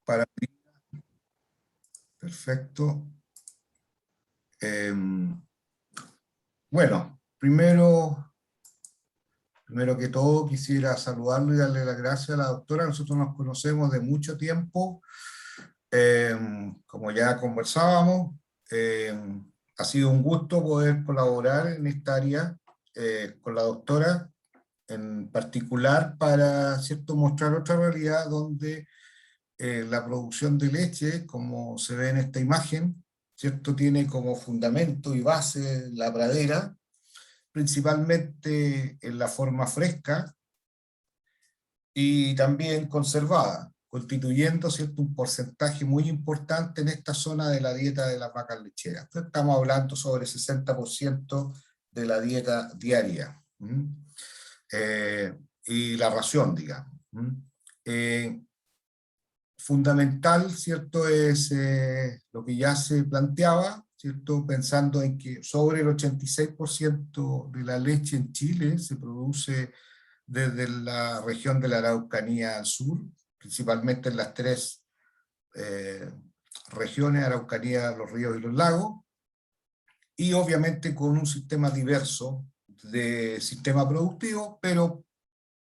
para... Perfecto. Bueno, primero que todo quisiera saludarlo y darle las gracias a la doctora. Nosotros nos conocemos de mucho tiempo. Como ya conversábamos, ha sido un gusto poder colaborar en esta área con la doctora, en particular para, ¿cierto?, mostrar otra realidad donde la producción de leche, como se ve en esta imagen, ¿cierto?, tiene como fundamento y base la pradera, principalmente en la forma fresca y también conservada, constituyendo, ¿cierto?, un porcentaje muy importante en esta zona de la dieta de las vacas lecheras. Entonces, estamos hablando sobre el 60% de la dieta diaria. Y la ración, digamos. Fundamental, ¿cierto?, es lo que ya se planteaba, ¿cierto?, pensando en que sobre el 86% de la leche en Chile se produce desde la región de la Araucanía al sur, principalmente en las tres regiones, Araucanía, los ríos y los lagos, y obviamente con un sistema diverso de sistema productivo, pero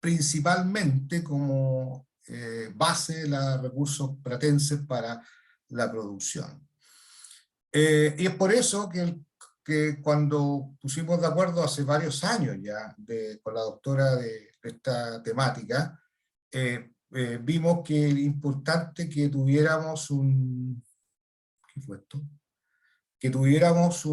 principalmente como base de los recursos pratenses para la producción. Y es por eso que cuando pusimos de acuerdo hace varios años ya con la doctora de esta temática, vimos que era importante que tuviéramos ¿qué fue esto? Que tuviéramos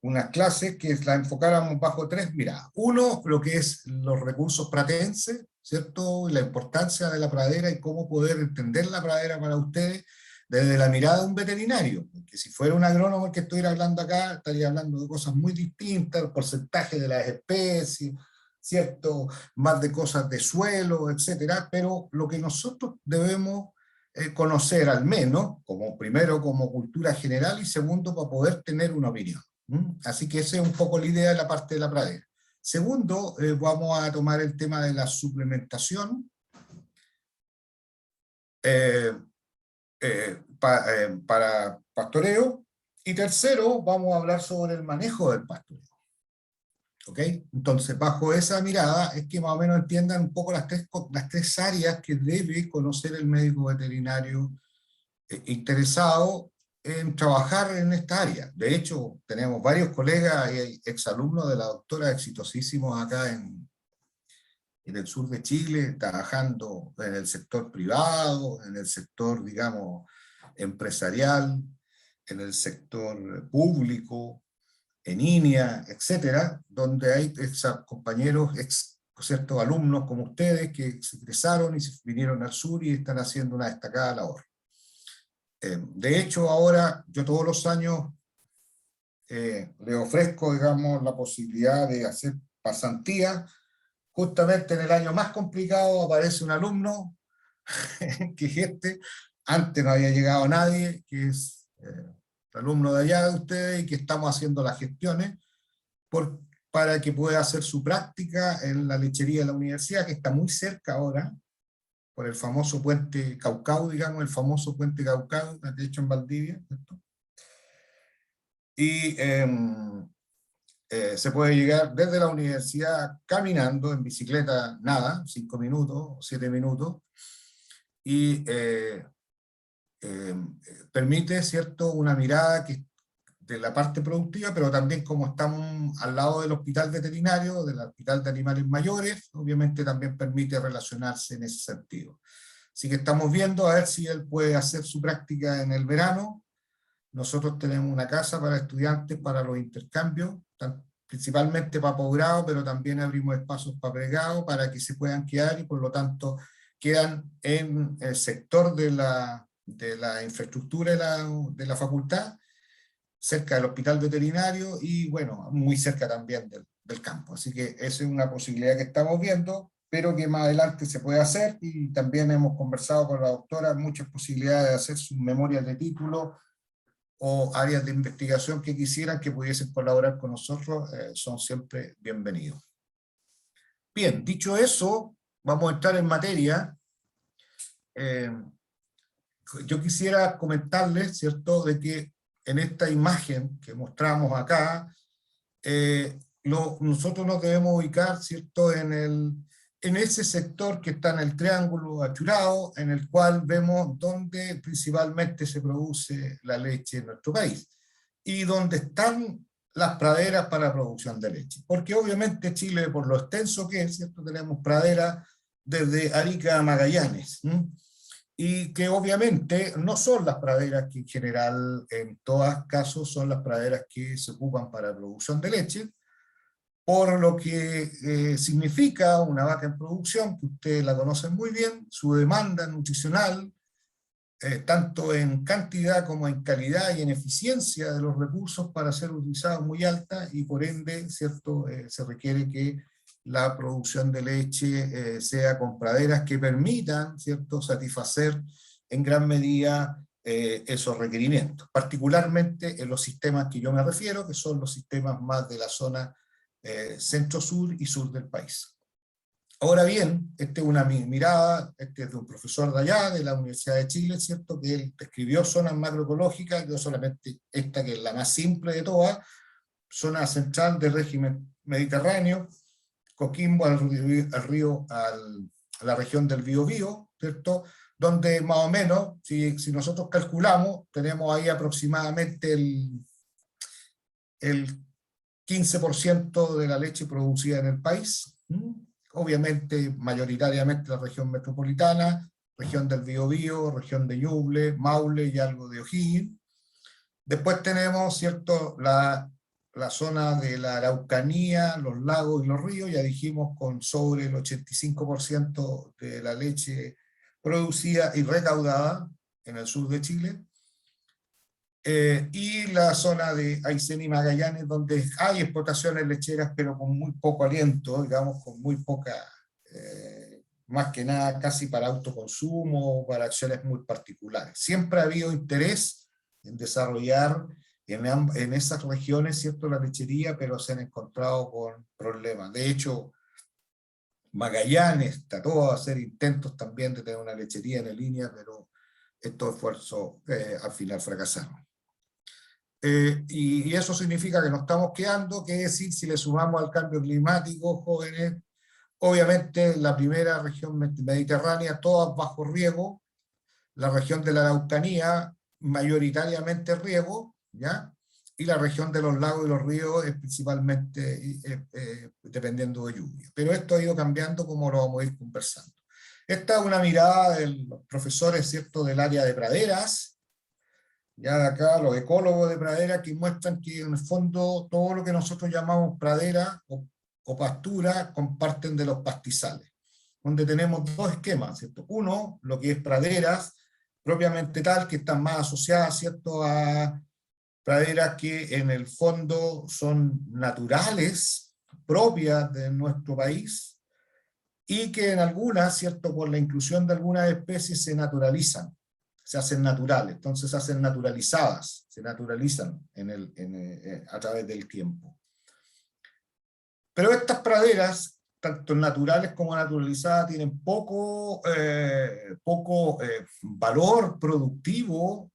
unas clases que la enfocáramos bajo tres miradas. Uno, lo que es los recursos pratenses, ¿cierto? La importancia de la pradera y cómo poder entender la pradera para ustedes desde la mirada de un veterinario, porque si fuera un agrónomo el que estuviera hablando acá, estaría hablando de cosas muy distintas, el porcentaje de las especies, ¿cierto? Más de cosas de suelo, etcétera, pero lo que nosotros debemos conocer al menos, como primero como cultura general y segundo para poder tener una opinión. Así que esa es un poco la idea de la parte de la pradera. Segundo, vamos a tomar el tema de la suplementación para pastoreo. Y tercero, vamos a hablar sobre el manejo del pastoreo. ¿Ok? Entonces, bajo esa mirada es que más o menos entiendan un poco las tres áreas que debe conocer el médico veterinario interesado en trabajar en esta área. De hecho, tenemos varios colegas y exalumnos de la doctora exitosísimos acá en el sur de Chile, trabajando en el sector privado, en el sector, digamos, empresarial, en el sector público, en INEA, etcétera, donde hay compañeros, ciertos alumnos como ustedes que se egresaron y se vinieron al sur y están haciendo una destacada labor. De hecho, ahora yo todos los años le ofrezco, digamos, la posibilidad de hacer pasantía. Justamente en el año más complicado aparece un alumno, que es este, antes no había llegado nadie, que es el alumno de allá de ustedes y que estamos haciendo las gestiones para que pueda hacer su práctica en la lechería de la universidad, que está muy cerca ahora, por el famoso puente Caucao, digamos, el famoso puente Caucao, de hecho en Valdivia, ¿cierto? Y se puede llegar desde la universidad caminando, en bicicleta, nada, 5 minutos, 7 minutos, y permite, ¿cierto?, una mirada de la parte productiva, pero también como estamos al lado del hospital veterinario, del hospital de animales mayores, obviamente también permite relacionarse en ese sentido. Así que estamos viendo a ver si él puede hacer su práctica en el verano. Nosotros tenemos una casa para estudiantes para los intercambios, principalmente para posgrado, pero también abrimos espacios para pregrado para que se puedan quedar y por lo tanto quedan en el sector de la infraestructura de la facultad, cerca del hospital veterinario y bueno, muy cerca también del campo. Así que esa es una posibilidad que estamos viendo, pero que más adelante se puede hacer y también hemos conversado con la doctora muchas posibilidades de hacer sus memorias de título o áreas de investigación que quisieran que pudiesen colaborar con nosotros, son siempre bienvenidos. Bien, dicho eso, vamos a entrar en materia. yo quisiera comentarles, ¿cierto?, de que en esta imagen que mostramos acá, nosotros nos debemos ubicar, ¿cierto?, en ese sector que está en el triángulo achurado, en el cual vemos dónde principalmente se produce la leche en nuestro país, y donde están las praderas para la producción de leche. Porque obviamente Chile, por lo extenso que es, ¿cierto?, tenemos praderas desde Arica a Magallanes, y que obviamente no son las praderas que en general, en todos casos, son las praderas que se ocupan para la producción de leche, por lo que significa una vaca en producción, que ustedes la conocen muy bien, su demanda nutricional, tanto en cantidad como en calidad y en eficiencia de los recursos para ser utilizados muy alta, y por ende, ¿cierto?, se requiere que la producción de leche sea con praderas que permitan, ¿cierto?, satisfacer en gran medida esos requerimientos, particularmente en los sistemas que yo me refiero, que son los sistemas más de la zona centro-sur y sur del país. Ahora bien, esta es una mirada, este es de un profesor de allá, de la Universidad de Chile, ¿cierto?, que él describió zonas macroecológicas, yo solamente esta, que es la más simple de todas, zona central del régimen mediterráneo, Coquimbo a la región del Biobío, ¿cierto?, donde más o menos, si nosotros calculamos, tenemos ahí aproximadamente el 15% de la leche producida en el país. Obviamente, mayoritariamente la región metropolitana, región del Biobío, región de Ñuble, Maule y algo de O'Higgins. Después tenemos, ¿cierto?, la zona de la Araucanía, los lagos y los ríos, ya dijimos, con sobre el 85% de la leche producida y recaudada en el sur de Chile. Y la zona de Aysén y Magallanes, donde hay explotaciones lecheras, pero con muy poco aliento, digamos, con muy poca, más que nada casi para autoconsumo o para acciones muy particulares. Siempre ha habido interés en desarrollar en esas regiones, ¿cierto?, la lechería, pero se han encontrado con problemas. De hecho, Magallanes trató de hacer intentos también de tener una lechería en línea, pero estos esfuerzos al final fracasaron. Y eso significa que nos estamos quedando, que decir, si le sumamos al cambio climático, jóvenes, obviamente la primera región mediterránea, todas bajo riego, la región de la Araucanía, mayoritariamente riego, ¿ya? Y la región de los lagos y los ríos es principalmente dependiendo de lluvia. Pero esto ha ido cambiando, como lo vamos a ir conversando. Esta es una mirada de los profesores, ¿cierto?, del área de praderas, ya de acá, los ecólogos de pradera, que muestran que en el fondo todo lo que nosotros llamamos pradera o pastura comparten de los pastizales, donde tenemos dos esquemas, ¿cierto? Uno, lo que es praderas propiamente tal, que están más asociadas, ¿cierto?, a praderas que en el fondo son naturales, propias de nuestro país, y que en algunas, ¿cierto?, por la inclusión de algunas especies se naturalizan, se hacen naturales, entonces se hacen naturalizadas, se naturalizan a través del tiempo. Pero estas praderas, tanto naturales como naturalizadas, tienen poco valor productivo,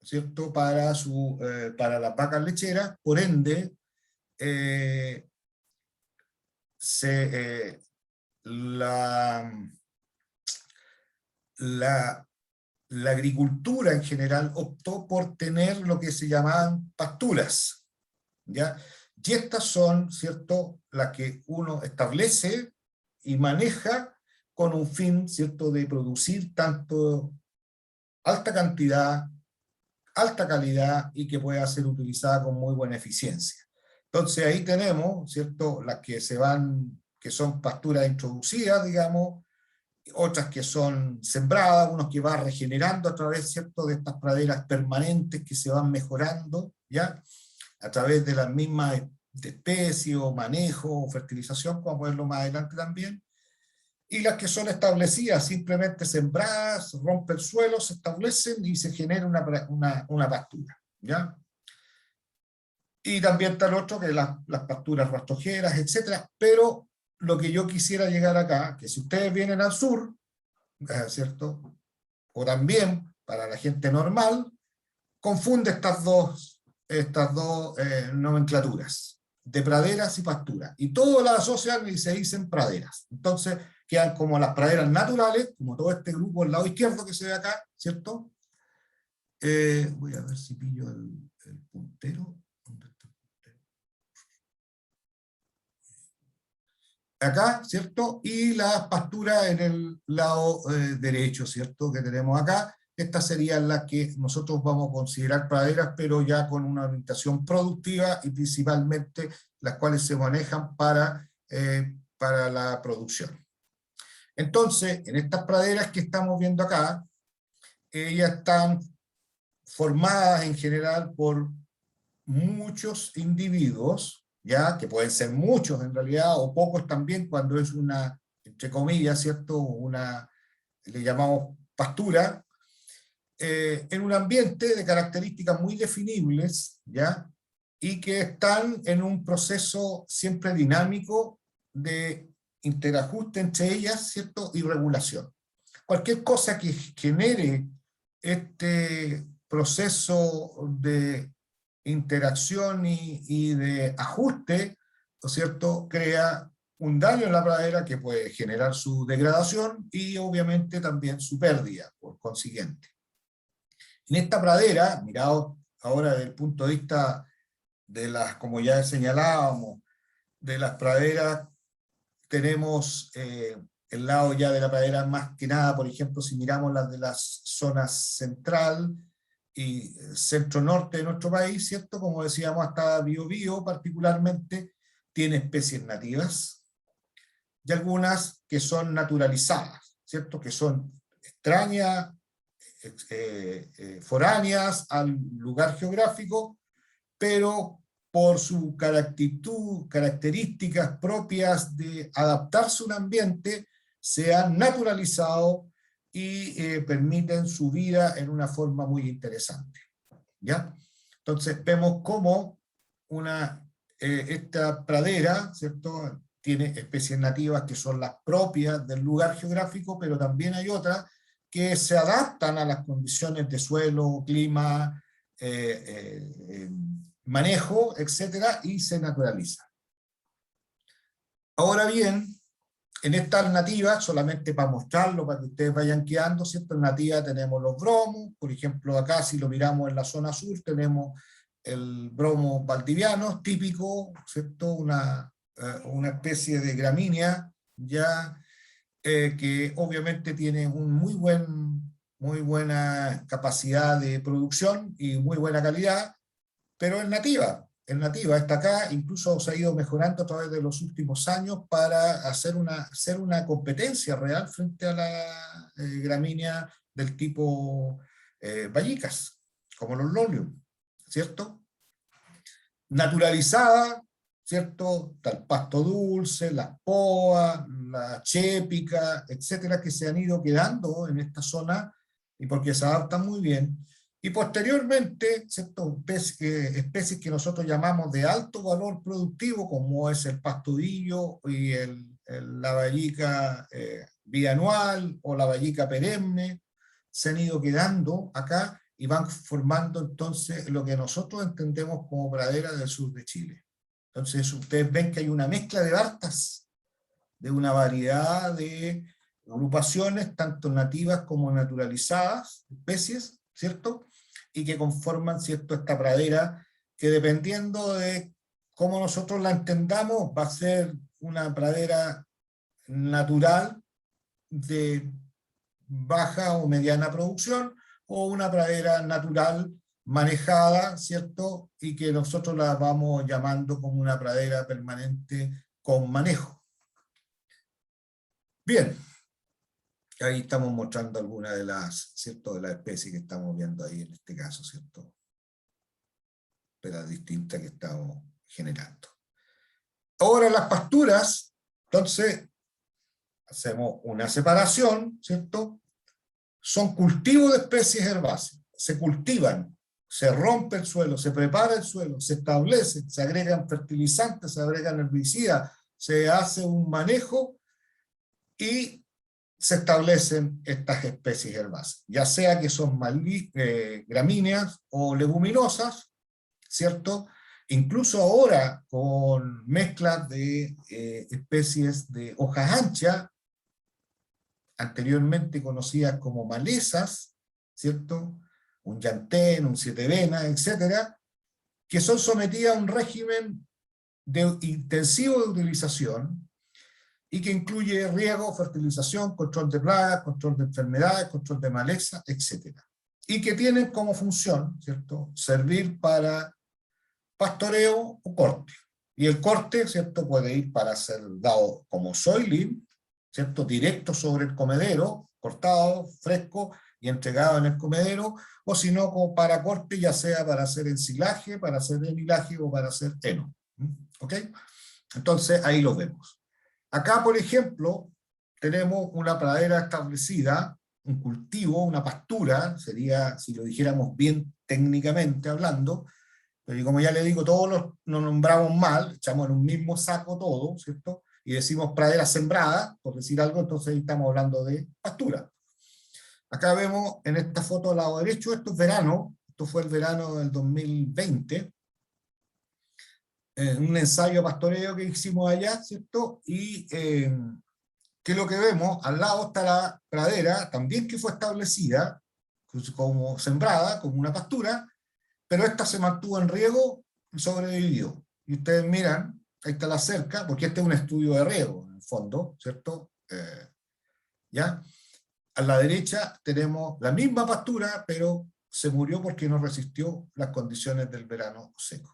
¿cierto?, para las vacas lecheras, por ende, la agricultura en general optó por tener lo que se llamaban pasturas, ¿ya? Y estas son, ¿cierto?, las que uno establece y maneja con un fin, ¿cierto?, de producir tanto alta cantidad, alta calidad y que pueda ser utilizada con muy buena eficiencia. Entonces ahí tenemos, ¿cierto?, las que que son pasturas introducidas, digamos, otras que son sembradas, unos que van regenerando a través, ¿cierto?, de estas praderas permanentes que se van mejorando, ¿ya?, a través de las mismas especies o manejo o fertilización, como vamos a verlo más adelante también, y las que son establecidas, simplemente sembradas, rompe el suelo, se establecen y se genera una pastura, ¿ya? Y también está el otro, que las pasturas rastrojera, etcétera. Pero lo que yo quisiera llegar acá, que si ustedes vienen al sur, ¿cierto?, o también para la gente normal, confunde estas dos nomenclaturas, de praderas y pasturas. Y todos las asocian y se dicen praderas. Entonces quedan como las praderas naturales, como todo este grupo al lado izquierdo que se ve acá, ¿cierto? Voy a ver si pillo el puntero. ¿Dónde está el puntero? Acá, ¿cierto? Y las pasturas en el lado derecho, ¿cierto? Que tenemos acá. Estas serían las que nosotros vamos a considerar praderas, pero ya con una orientación productiva y principalmente las cuales se manejan para la producción. Entonces, en estas praderas que estamos viendo acá, ellas están formadas en general por muchos individuos, ya que pueden ser muchos en realidad, o pocos también cuando es una, entre comillas, ¿cierto? Una, le llamamos pastura, en un ambiente de características muy definibles, ¿ya? Y que están en un proceso siempre dinámico de interajuste entre ellas, ¿cierto? Y regulación. Cualquier cosa que genere este proceso de interacción y de ajuste, ¿no es cierto?, crea un daño en la pradera que puede generar su degradación y obviamente también su pérdida, por consiguiente. En esta pradera, mirado ahora desde el punto de vista de las, como ya señalábamos, de las praderas, tenemos el lado ya de la pradera más que nada, por ejemplo, si miramos las de las zonas central y centro-norte de nuestro país, ¿cierto? Como decíamos, hasta Biobío particularmente, tiene especies nativas y algunas que son naturalizadas, ¿cierto? Que son extrañas, foráneas al lugar geográfico, pero por sus características propias de adaptarse a un ambiente, se han naturalizado y permiten su vida en una forma muy interesante. ¿Ya? Entonces vemos cómo esta pradera, ¿cierto?, tiene especies nativas que son las propias del lugar geográfico, pero también hay otras que se adaptan a las condiciones de suelo, clima, manejo, etcétera, y se naturalizan. Ahora bien, en estas nativas, solamente para mostrarlo, para que ustedes vayan quedando, ¿cierto? En nativa tenemos los bromos, por ejemplo, acá si lo miramos en la zona sur, tenemos el bromo valdiviano, típico, ¿cierto? Una especie de gramínea, ya que obviamente tiene un muy buena capacidad de producción y muy buena calidad, pero es nativa, está acá, incluso se ha ido mejorando a través de los últimos años para hacer una competencia real frente a la gramínea del tipo vallicas, como los lolium, ¿cierto? Naturalizada, ¿cierto? Está el pasto dulce, las poas, la chépica, etcétera, que se han ido quedando en esta zona y porque se adaptan muy bien. Y posteriormente, ¿cierto?, especies que nosotros llamamos de alto valor productivo, como es el pastudillo y la vallica bianual o la vallica perenne, se han ido quedando acá y van formando entonces lo que nosotros entendemos como pradera del sur de Chile. Entonces ustedes ven que hay una mezcla de vartas, de una variedad de agrupaciones, tanto nativas como naturalizadas, especies, ¿cierto?, y que conforman, ¿cierto?, esta pradera, que dependiendo de cómo nosotros la entendamos, va a ser una pradera natural de baja o mediana producción, o una pradera natural manejada, ¿cierto?, y que nosotros la vamos llamando como una pradera permanente con manejo. Bien. Ahí estamos mostrando algunas de las, ¿cierto?, de las especies que estamos viendo ahí en este caso, ¿cierto?, de las distintas que estamos generando. Ahora las pasturas, entonces, hacemos una separación, ¿cierto? Son cultivos de especies herbáceas, se cultivan, se rompe el suelo, se prepara el suelo, se establece, se agregan fertilizantes, se agregan herbicidas, se hace un manejo y se establecen estas especies herbáceas, ya sea que son gramíneas o leguminosas, ¿cierto? Incluso ahora con mezclas de especies de hojas anchas, anteriormente conocidas como malezas, ¿cierto? Un llantén, un siete venas, etcétera, que son sometidas a un régimen intensivo de utilización y que incluye riego, fertilización, control de plagas, control de enfermedades, control de maleza, etcétera. Y que tienen como función, ¿cierto?, servir para pastoreo o corte. Y el corte, ¿cierto?, puede ir para ser dado como soiling, ¿cierto?, directo sobre el comedero, cortado, fresco y entregado en el comedero, o si no, como para corte, ya sea para hacer ensilaje, para hacer enilaje o para hacer heno. ¿Ok? Entonces, ahí lo vemos. Acá, por ejemplo, tenemos una pradera establecida, un cultivo, una pastura, sería, si lo dijéramos bien técnicamente hablando, pero como ya le digo, todos nos nombramos mal, echamos en un mismo saco todo, ¿cierto? Y decimos pradera sembrada, por decir algo, entonces ahí estamos hablando de pastura. Acá vemos en esta foto al lado derecho, esto es verano, esto fue el verano del 2020, un ensayo pastoreo que hicimos allá, ¿cierto? Y ¿qué es lo que vemos? Al lado está la pradera, también que fue establecida como sembrada, como una pastura, pero esta se mantuvo en riego y sobrevivió. Y ustedes miran, ahí está la cerca, porque este es un estudio de riego, en el fondo, ¿cierto? ¿Ya? A la derecha tenemos la misma pastura, pero se murió porque no resistió las condiciones del verano seco.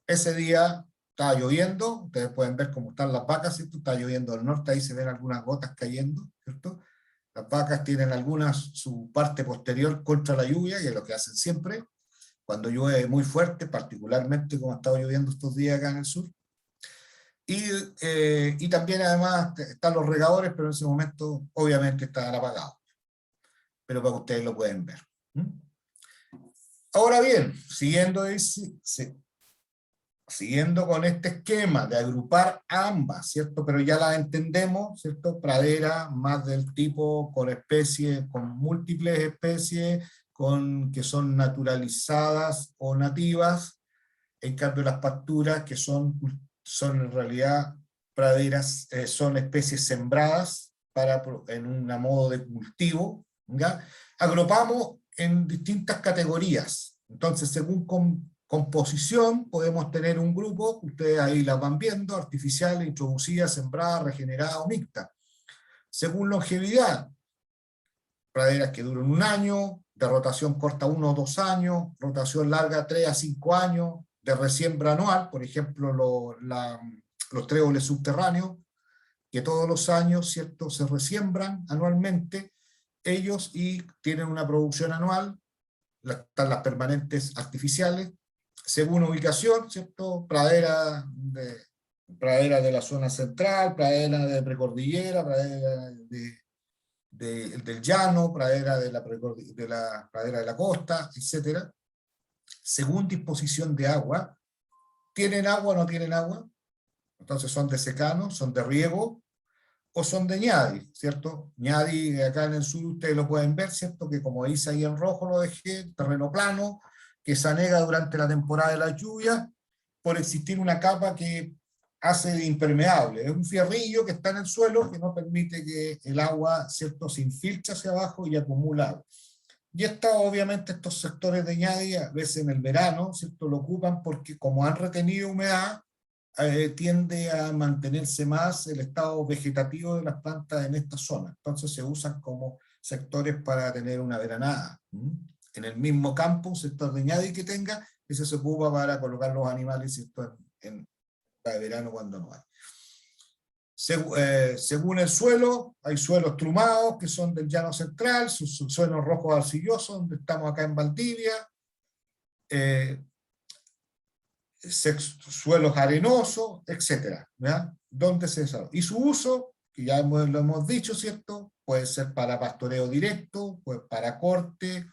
Ese día estaba lloviendo, ustedes pueden ver cómo están las vacas, ¿cierto? Está lloviendo al norte, ahí se ven algunas gotas cayendo, ¿cierto? Las vacas tienen algunas, su parte posterior contra la lluvia, que es lo que hacen siempre, cuando llueve muy fuerte, particularmente como ha estado lloviendo estos días acá en el sur. Y también además están los regadores, pero en ese momento obviamente están apagados. Pero para que ustedes lo pueden ver. Ahora bien, siguiendo con este esquema de agrupar ambas, ¿cierto? Pero ya las entendemos, ¿cierto? Pradera más del tipo con especies, con múltiples especies, que son naturalizadas o nativas. En cambio las pasturas que son en realidad praderas, son especies sembradas en un modo de cultivo, ¿ya? Agrupamos en distintas categorías. Entonces, según composición, podemos tener un grupo, ustedes ahí las van viendo, artificial, introducida, sembrada, regenerada o mixta. Según longevidad, praderas que duran 1 año, de rotación corta 1 o 2 años, rotación larga 3 a 5 años, de resiembra anual, por ejemplo, los tréboles subterráneos, que todos los años, ¿cierto?, se resiembran anualmente, ellos y tienen una producción anual, están las permanentes artificiales, según ubicación, ¿cierto?, pradera de la zona central, pradera de precordillera, pradera del llano, pradera de la pradera de la costa, etc. Según disposición de agua, ¿tienen agua o no tienen agua? Entonces son de secano, son de riego, o son de ñadi, ¿cierto? Ñadi, acá en el sur ustedes lo pueden ver, ¿cierto? Que como dice ahí en rojo lo dejé, terreno plano, que se anega durante la temporada de la lluvia, por existir una capa que hace de impermeable. Es un fierrillo que está en el suelo que no permite que el agua, ¿cierto?, se infiltre hacia abajo y acumula agua. Y obviamente estos sectores de ñadi, a veces en el verano, ¿cierto?, lo ocupan porque como han retenido humedad, tiende a mantenerse más el estado vegetativo de las plantas en esta zona. Entonces se usan como sectores para tener una veranada. En el mismo campo, un sector de ñadi que tenga, ese se ocupa para colocar los animales, ¿cierto?, en verano cuando no hay. Según el suelo, hay suelos trumados que son del llano central, suelos rojos arcillosos, donde estamos acá en Valdivia, suelos arenosos, etcétera, ¿ya? ¿Dónde se desarrolla? Y su uso, que ya lo hemos dicho, ¿cierto? Puede ser para pastoreo directo, pues para corte,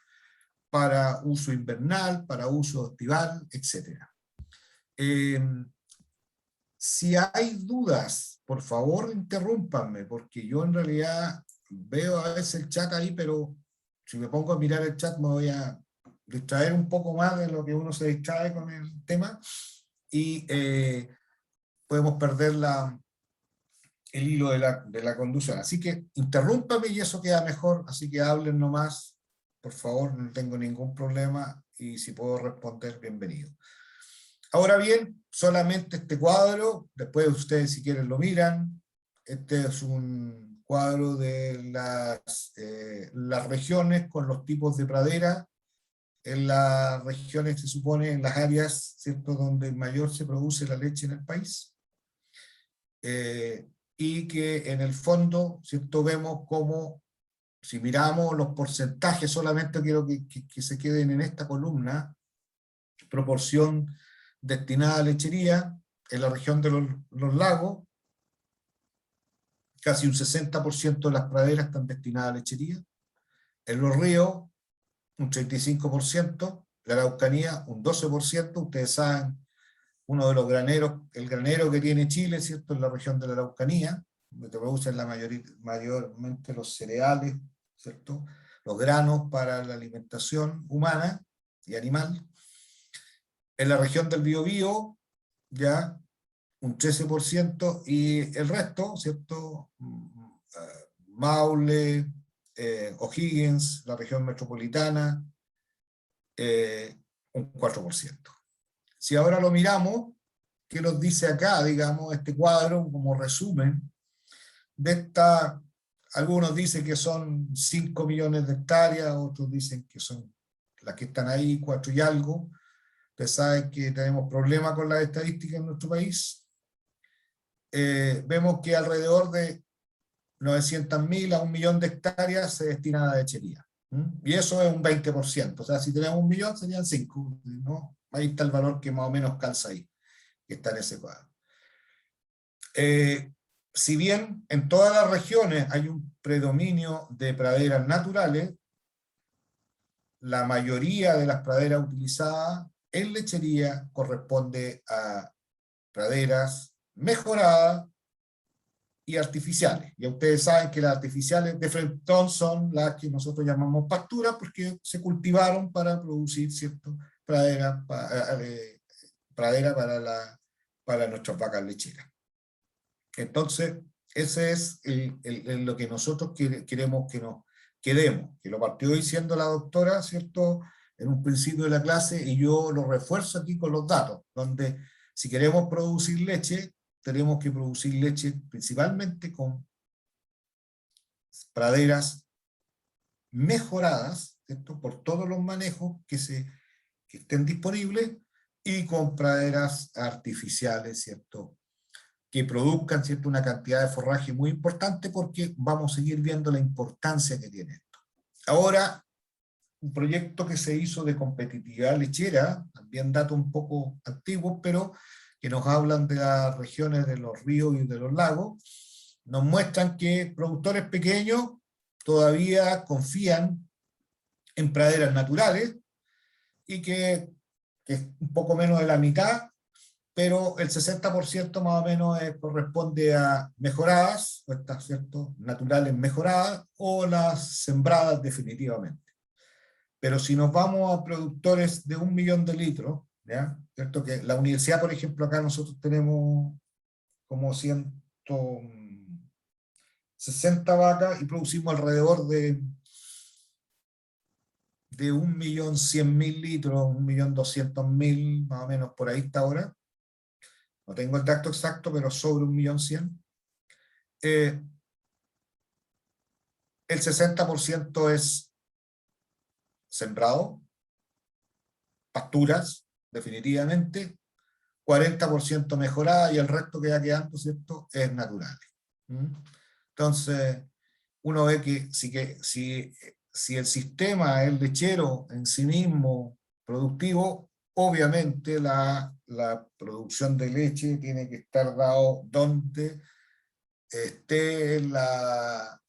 para uso invernal, para uso estival, etcétera. Si hay dudas, por favor interrúmpanme, porque yo en realidad veo a veces el chat ahí, pero si me pongo a mirar el chat me voy a distraer un poco más de lo que uno se distrae con el tema y podemos perder el hilo de la conducción. Así que interrúmpame y eso queda mejor, así que hablen nomás, por favor, no tengo ningún problema y si puedo responder, bienvenido. Ahora bien, solamente este cuadro, después ustedes si quieren lo miran, este es un cuadro de las regiones con los tipos de pradera, en las regiones se supone, en las áreas, ¿cierto?, donde mayor se produce la leche en el país, y que en el fondo, ¿cierto?, vemos cómo, si miramos los porcentajes, solamente quiero que se queden en esta columna, proporción destinada a lechería, en la región de los lagos, casi un 60% de las praderas están destinadas a lechería, en los ríos, un 35%, la Araucanía, un 12%, ustedes saben, uno de los graneros, el granero que tiene Chile, ¿cierto?, en la región de la Araucanía, donde se producen mayormente los cereales, ¿cierto?, los granos para la alimentación humana y animal. En la región del Biobío, ya un 13%, y el resto, ¿cierto?, Maule, O'Higgins, la región metropolitana, un 4%. Si ahora lo miramos, ¿qué nos dice acá, digamos, este cuadro como resumen de esta? Algunos dicen que son 5 millones de hectáreas, otros dicen que son las que están ahí, 4 y algo. Ustedes saben que tenemos problemas con las estadísticas en nuestro país. Vemos que alrededor de 900.000 a 1 millón de hectáreas se destinan a la lechería. Y eso es un 20%. O sea, si tenemos 1 millón, serían 5, ¿no? Ahí está el valor que más o menos calza ahí, que está en ese cuadro. Si bien en todas las regiones hay un predominio de praderas naturales, la mayoría de las praderas utilizadas en lechería corresponde a praderas mejoradas y artificiales. Ya ustedes saben que las artificiales de frentón son las que nosotros llamamos pasturas porque se cultivaron para producir, ¿cierto?, pradera para nuestras vacas lecheras. Entonces, ese es lo que nosotros queremos que nos quedemos, que lo partió diciendo la doctora, ¿cierto?, en un principio de la clase, y yo lo refuerzo aquí con los datos, donde si queremos producir leche, tenemos que producir leche principalmente con praderas mejoradas, ¿cierto?, por todos los manejos que estén disponibles, y con praderas artificiales, ¿cierto?, que produzcan, ¿cierto?, una cantidad de forraje muy importante, porque vamos a seguir viendo la importancia que tiene esto. Ahora, un proyecto que se hizo de competitividad lechera, también datos un poco antiguos, pero que nos hablan de las regiones de los ríos y de los lagos, nos muestran que productores pequeños todavía confían en praderas naturales, y que es un poco menos de la mitad, pero el 60% más o menos corresponde a mejoradas, o estas, ¿cierto?, naturales mejoradas, o las sembradas definitivamente. Pero si nos vamos a productores de 1 millón de litros, ¿ya?, ¿cierto?, que la universidad, por ejemplo, acá nosotros tenemos como 160 vacas y producimos alrededor de 1.100.000 litros, 1.200.000, más o menos por ahí está ahora. No tengo el dato exacto, pero sobre 1.100.000. El 60% es sembrado, pasturas, definitivamente, 40% mejorada, y el resto que va quedando, ¿cierto?, es natural. Entonces, uno ve que si el sistema, el lechero en sí mismo, productivo, obviamente la producción de leche tiene que estar dado donde estén las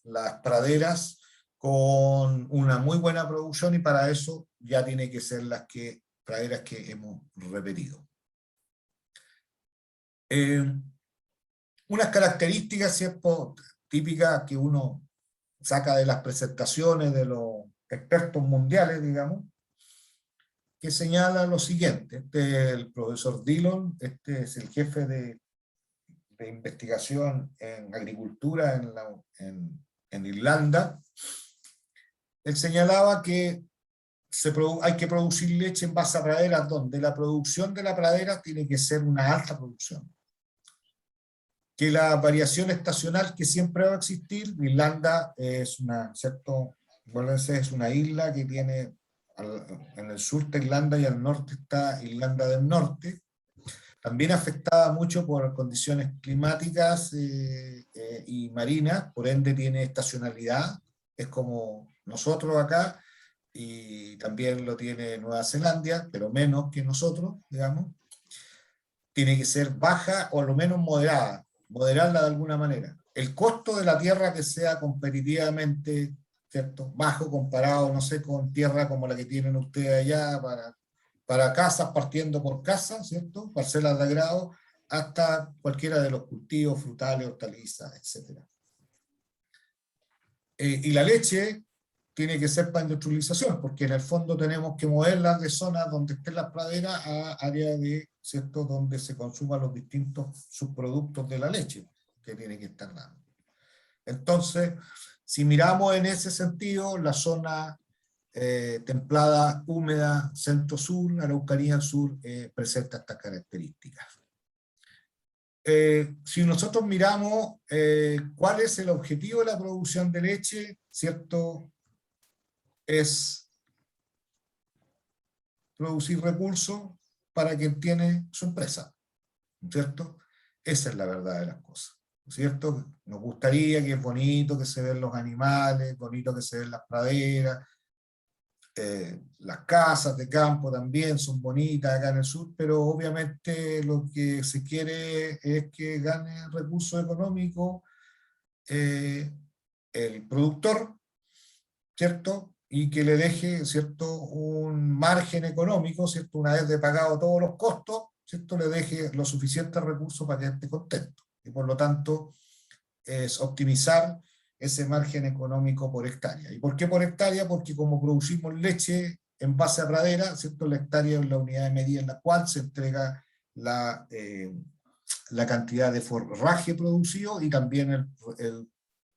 praderas con una muy buena producción, y para eso ya tiene que ser praderas que hemos repetido. Unas características, ¿cierto?, típicas que uno saca de las presentaciones de los expertos mundiales, digamos, que señala lo siguiente. Este es el profesor Dillon, este es el jefe de investigación en agricultura en Irlanda. Él señalaba que hay que producir leche en base a praderas donde la producción de la pradera tiene que ser una alta producción. Que la variación estacional que siempre va a existir, Irlanda es una, ¿cierto? Es una isla que tiene, en el sur está Irlanda y al norte está Irlanda del Norte, también afectada mucho por condiciones climáticas y marinas, por ende tiene estacionalidad, es como nosotros acá, y también lo tiene Nueva Zelanda, pero menos que nosotros, digamos. Tiene que ser baja o lo menos moderada, moderarla de alguna manera. El costo de la tierra que sea competitivamente, ¿cierto?, bajo comparado, no sé, con tierra como la que tienen ustedes allá para casas, partiendo por casas, ¿cierto?, parcelas de agrado, hasta cualquiera de los cultivos, frutales, hortalizas, etc. Y la leche tiene que ser para industrialización, porque en el fondo tenemos que moverlas de zonas donde estén las praderas a áreas de, ¿cierto?, donde se consuman los distintos subproductos de la leche que tiene que estar dando. Entonces, si miramos en ese sentido, la zona templada, húmeda, centro-sur, Araucanía sur, presenta estas características. Si nosotros miramos cuál es el objetivo de la producción de leche, ¿cierto?, es producir recursos para quien tiene su empresa, ¿cierto? Esa es la verdad de las cosas, ¿cierto? Nos gustaría que es bonito que se ven los animales, bonito que se ven las praderas, las casas de campo también son bonitas acá en el sur, pero obviamente lo que se quiere es que gane recursos económicos el productor, ¿cierto? Y que le deje, ¿cierto?, un margen económico, ¿cierto?, una vez de pagado todos los costos, ¿cierto?, le deje los suficientes recursos para que esté contento. Y por lo tanto, es optimizar ese margen económico por hectárea. ¿Y por qué por hectárea? Porque como producimos leche en base a pradera, ¿cierto?, la hectárea es la unidad de medida en la cual se entrega la cantidad de forraje producido y también el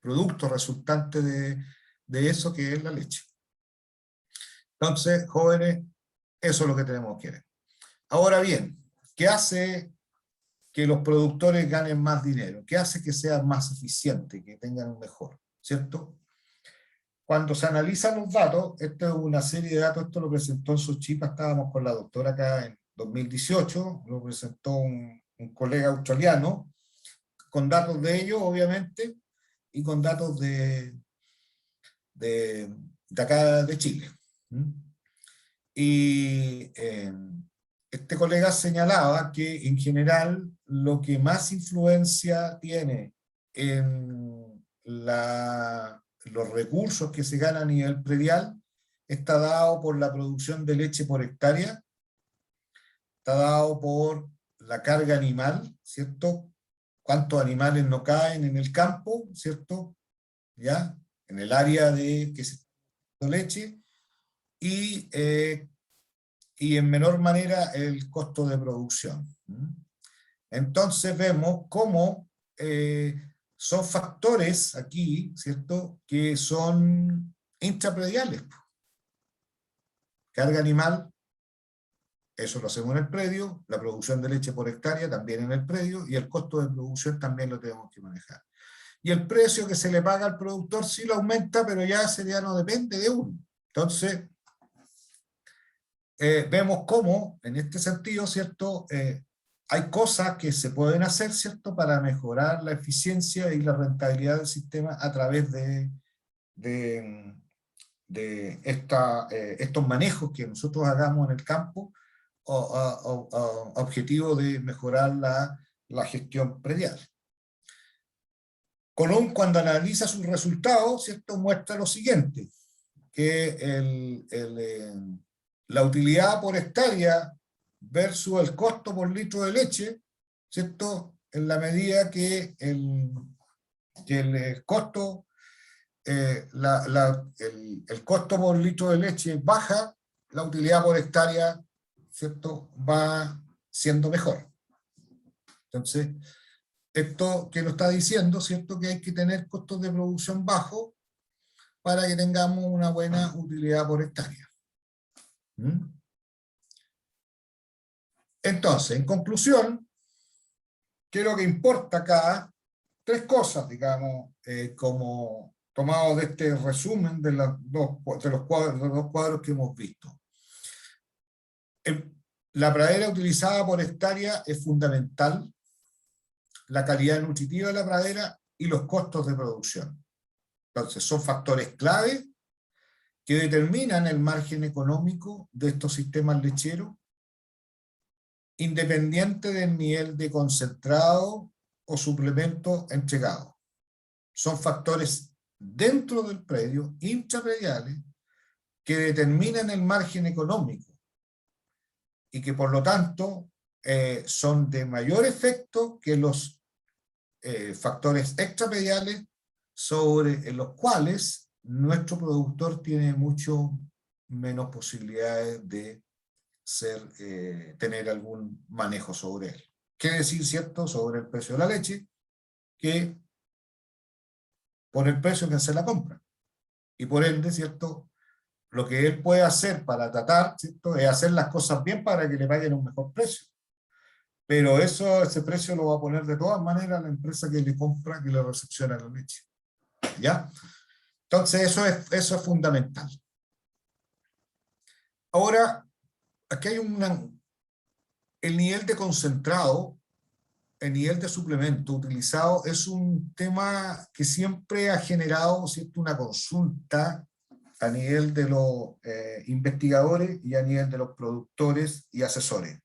producto resultante de eso, que es la leche. Entonces, jóvenes, eso es lo que tenemos que ver. Ahora bien, ¿qué hace que los productores ganen más dinero? ¿Qué hace que sean más eficientes, que tengan un mejor? ¿Cierto? Cuando se analizan los datos, esto es una serie de datos, esto lo presentó en Sochipa, estábamos con la doctora acá en 2018, lo presentó un colega australiano, con datos de ellos, obviamente, y con datos de acá de Chile. Y este colega señalaba que en general lo que más influencia tiene en los recursos que se ganan a nivel predial está dado por la producción de leche por hectárea, está dado por la carga animal, ¿cierto? Cuántos animales no caen en el campo, ¿cierto? ¿Ya? En el área de que se está leche, y en menor manera el costo de producción. Entonces vemos cómo son factores aquí, ¿cierto?, que son intraprediales. Carga animal, eso lo hacemos en el predio, la producción de leche por hectárea también en el predio, y el costo de producción también lo tenemos que manejar. Y el precio que se le paga al productor sí lo aumenta, pero ya ese ya no depende de uno. Entonces, vemos cómo, en este sentido, ¿cierto?, hay cosas que se pueden hacer, ¿cierto?, para mejorar la eficiencia y la rentabilidad del sistema a través de estos manejos que nosotros hagamos en el campo, objetivo de mejorar la gestión predial. Colón, cuando analiza sus resultados, ¿cierto?, muestra lo siguiente, que la utilidad por hectárea versus el costo por litro de leche, ¿cierto? En la medida que el costo, el costo por litro de leche baja, la utilidad por hectárea, ¿cierto?, va siendo mejor. Entonces, esto que nos está diciendo, ¿cierto?, que hay que tener costos de producción bajos para que tengamos una buena utilidad por hectárea. Entonces, en conclusión, ¿qué es lo que importa acá? Tres cosas, digamos, como tomado de este resumen de los dos cuadros que hemos visto. La pradera utilizada por hectárea es fundamental, la calidad nutritiva de la pradera y los costos de producción. Entonces, son factores clave que determinan el margen económico de estos sistemas lecheros, independiente del nivel de concentrado o suplemento entregado. Son factores dentro del predio, intraprediales, que determinan el margen económico y que por lo tanto son de mayor efecto que los factores extraprediales sobre los cuales nuestro productor tiene mucho menos posibilidades de tener algún manejo sobre él. Quiere decir, ¿cierto?, sobre el precio de la leche, que por el precio que se la compra. Y por ende, ¿cierto?, lo que él puede hacer para tratar, ¿cierto?, es hacer las cosas bien para que le paguen un mejor precio. Pero ese precio lo va a poner de todas maneras la empresa que le compra, que le recepciona la leche. ¿Ya? Entonces eso es fundamental. Ahora, aquí hay el nivel de concentrado, el nivel de suplemento utilizado es un tema que siempre ha generado, ¿cierto?, una consulta a nivel de los investigadores y a nivel de los productores y asesores.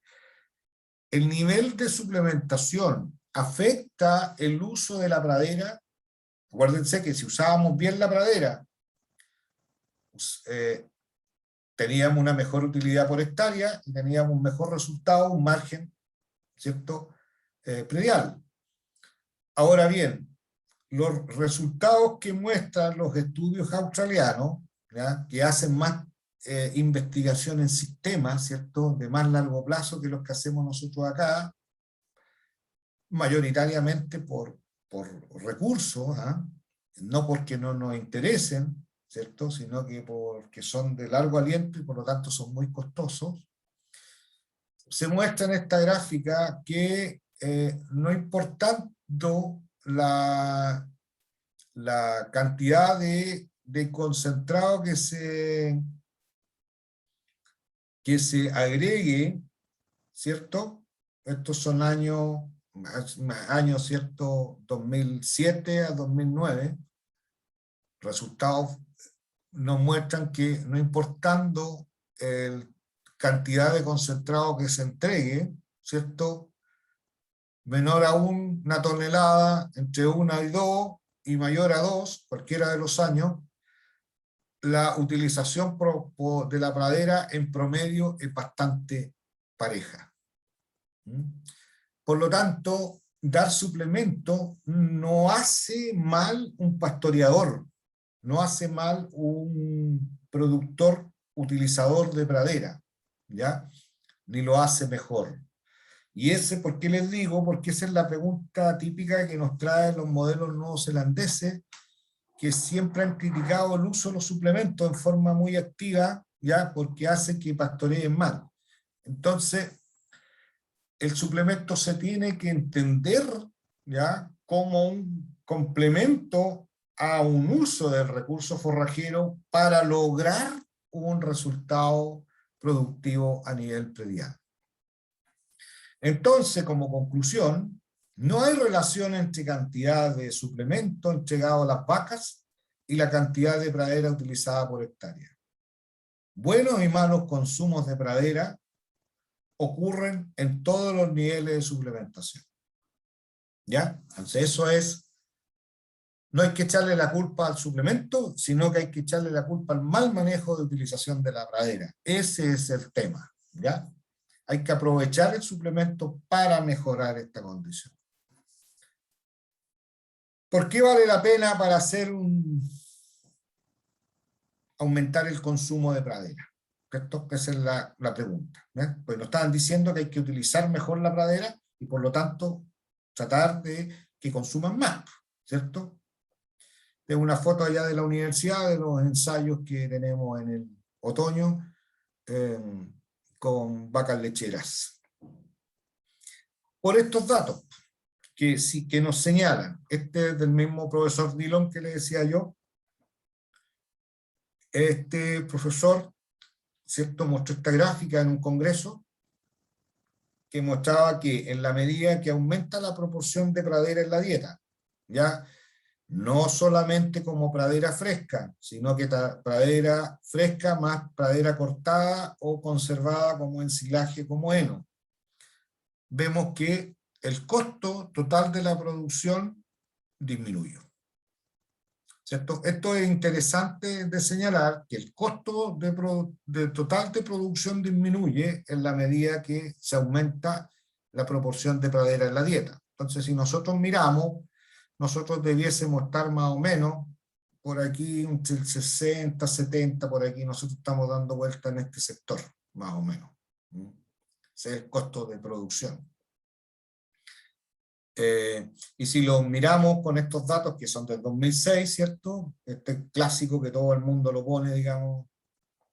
¿El nivel de suplementación afecta el uso de la pradera? Acuérdense que si usábamos bien la pradera, pues, teníamos una mejor utilidad por hectárea y teníamos un mejor resultado, un margen, ¿cierto?, predial. Ahora bien, los resultados que muestran los estudios australianos, ¿ya?, que hacen más investigación en sistemas, ¿cierto?, de más largo plazo que los que hacemos nosotros acá, mayoritariamente por recursos, no porque no nos interesen, ¿cierto?, sino que porque son de largo aliento y por lo tanto son muy costosos. Se muestra en esta gráfica que no importando la cantidad de concentrado que se agregue, ¿cierto? Estos son años, ¿cierto?, 2007 a 2009. Resultados nos muestran que no importando la cantidad de concentrado que se entregue, ¿cierto?, menor a una tonelada, entre 1 y 2, y mayor a 2, cualquiera de los años, la utilización de la pradera en promedio es bastante pareja. Por lo tanto, dar suplemento no hace mal un pastoreador, no hace mal un productor utilizador de pradera, ¿ya?, ni lo hace mejor. Y ¿por qué les digo? Porque esa es la pregunta típica que nos traen los modelos neozelandeses, que siempre han criticado el uso de los suplementos en forma muy activa, ¿ya?, porque hace que pastoreen mal. Entonces, el suplemento se tiene que entender, ¿ya?, como un complemento a un uso del recurso forrajero para lograr un resultado productivo a nivel predial. Entonces, como conclusión, no hay relación entre cantidad de suplemento entregado a las vacas y la cantidad de pradera utilizada por hectárea. Buenos y malos consumos de pradera ocurren en todos los niveles de suplementación. ¿Ya? Entonces eso no hay que echarle la culpa al suplemento, sino que hay que echarle la culpa al mal manejo de utilización de la pradera. Ese es el tema, ¿ya? hay que aprovechar el suplemento para mejorar esta condición. ¿Por qué vale la pena para aumentar el consumo de pradera? ¿Cierto? Esa es la pregunta. Pues nos estaban diciendo que hay que utilizar mejor la pradera y por lo tanto tratar de que consuman más, ¿cierto? Tengo una foto allá de la universidad de los ensayos que tenemos en el otoño con vacas lecheras. Por estos datos que nos señalan, este es del mismo profesor Dillon que le decía yo, este profesor, ¿cierto?, mostró esta gráfica en un congreso que mostraba que en la medida que aumenta la proporción de pradera en la dieta, ya no solamente como pradera fresca, sino que pradera fresca más pradera cortada o conservada como ensilaje, como heno, vemos que el costo total de la producción disminuyó. ¿Cierto? Esto es interesante de señalar, que el costo total de producción disminuye en la medida que se aumenta la proporción de pradera en la dieta. Entonces, si nosotros miramos, nosotros debiésemos estar más o menos por aquí, entre el 60, 70, por aquí, nosotros estamos dando vuelta en este sector, más o menos. Ese es el costo de producción. Y si lo miramos con estos datos que son del 2006, ¿cierto? Este clásico que todo el mundo lo pone, digamos,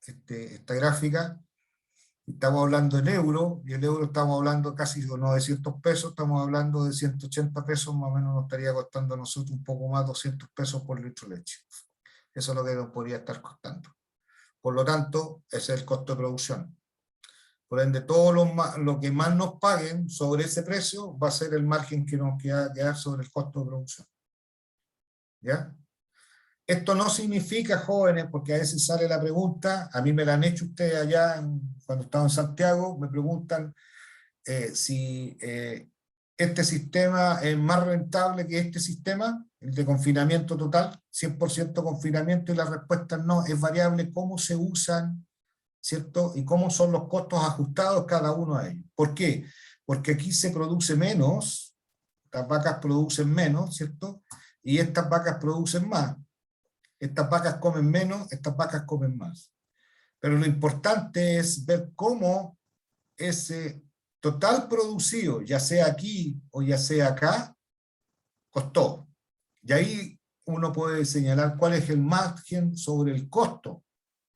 esta gráfica, estamos hablando en euro, y el euro estamos hablando casi de 900 pesos, estamos hablando de 180 pesos, más o menos nos estaría costando a nosotros un poco más, 200 pesos por litro de leche. Eso es lo que nos podría estar costando. Por lo tanto, ese es el costo de producción. Por ende, todo lo que más nos paguen sobre ese precio va a ser el margen que nos queda sobre el costo de producción. ¿Ya? Esto no significa, jóvenes, porque a veces sale la pregunta, a mí me la han hecho ustedes allá cuando estaba en Santiago, me preguntan si este sistema es más rentable que este sistema, el de confinamiento total, 100% confinamiento, y la respuesta es no, es variable cómo se usan, ¿cierto? Y cómo son los costos ajustados cada uno de ellos. ¿Por qué? Porque aquí se produce menos, las vacas producen menos, ¿cierto? Y estas vacas producen más. Estas vacas comen menos, estas vacas comen más. Pero lo importante es ver cómo ese total producido, ya sea aquí o ya sea acá, costó. Y ahí uno puede señalar cuál es el margen sobre el costo,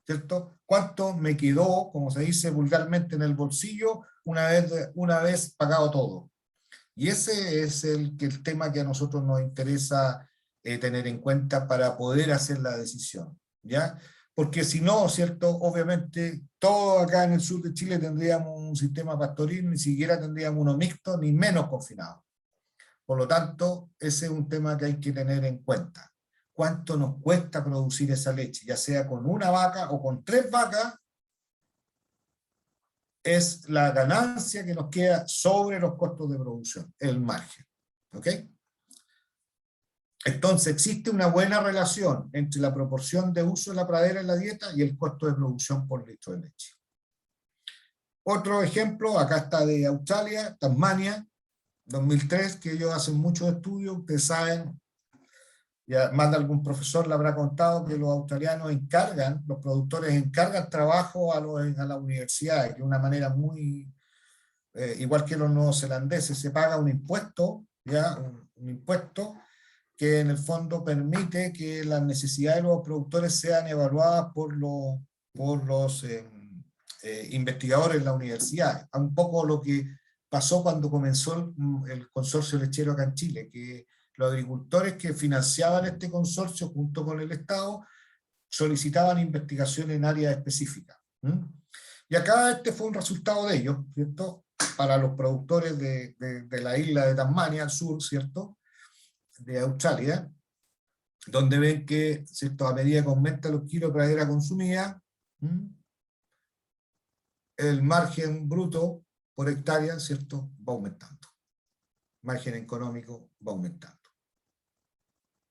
¿cierto? ¿Cuánto me quedó, como se dice vulgarmente, en el bolsillo una vez pagado todo? Y ese es el tema que a nosotros nos interesa tener en cuenta para poder hacer la decisión, ¿ya? Porque si no, ¿cierto? Obviamente, todo acá en el sur de Chile tendríamos un sistema pastoril, ni siquiera tendríamos uno mixto, ni menos confinado. Por lo tanto, ese es un tema que hay que tener en cuenta. ¿Cuánto nos cuesta producir esa leche? Ya sea con una vaca o con 3 vacas, es la ganancia que nos queda sobre los costos de producción, el margen. ¿Ok? Entonces, existe una buena relación entre la proporción de uso de la pradera en la dieta y el costo de producción por litro de leche. Otro ejemplo, acá está de Australia, Tasmania, 2003, que ellos hacen muchos estudios, ustedes saben, ya más de algún profesor le habrá contado que los australianos encargan, los productores encargan trabajo a la universidad, que es una manera muy, igual que los neozelandeses, se paga un impuesto, ¿ya? Un impuesto que en el fondo permite que las necesidades de los productores sean evaluadas por los investigadores en la universidad. Un poco lo que pasó cuando comenzó el consorcio lechero acá en Chile, que los agricultores que financiaban este consorcio junto con el Estado solicitaban investigación en áreas específicas. Y acá este fue un resultado de ello, ¿cierto? Para los productores de la isla de Tasmania, al sur, ¿cierto? De Australia, donde ven que, ¿cierto?, a medida que aumenta los kilos de pradera consumida, el margen bruto por hectárea, ¿cierto?, va aumentando. Margen económico va aumentando.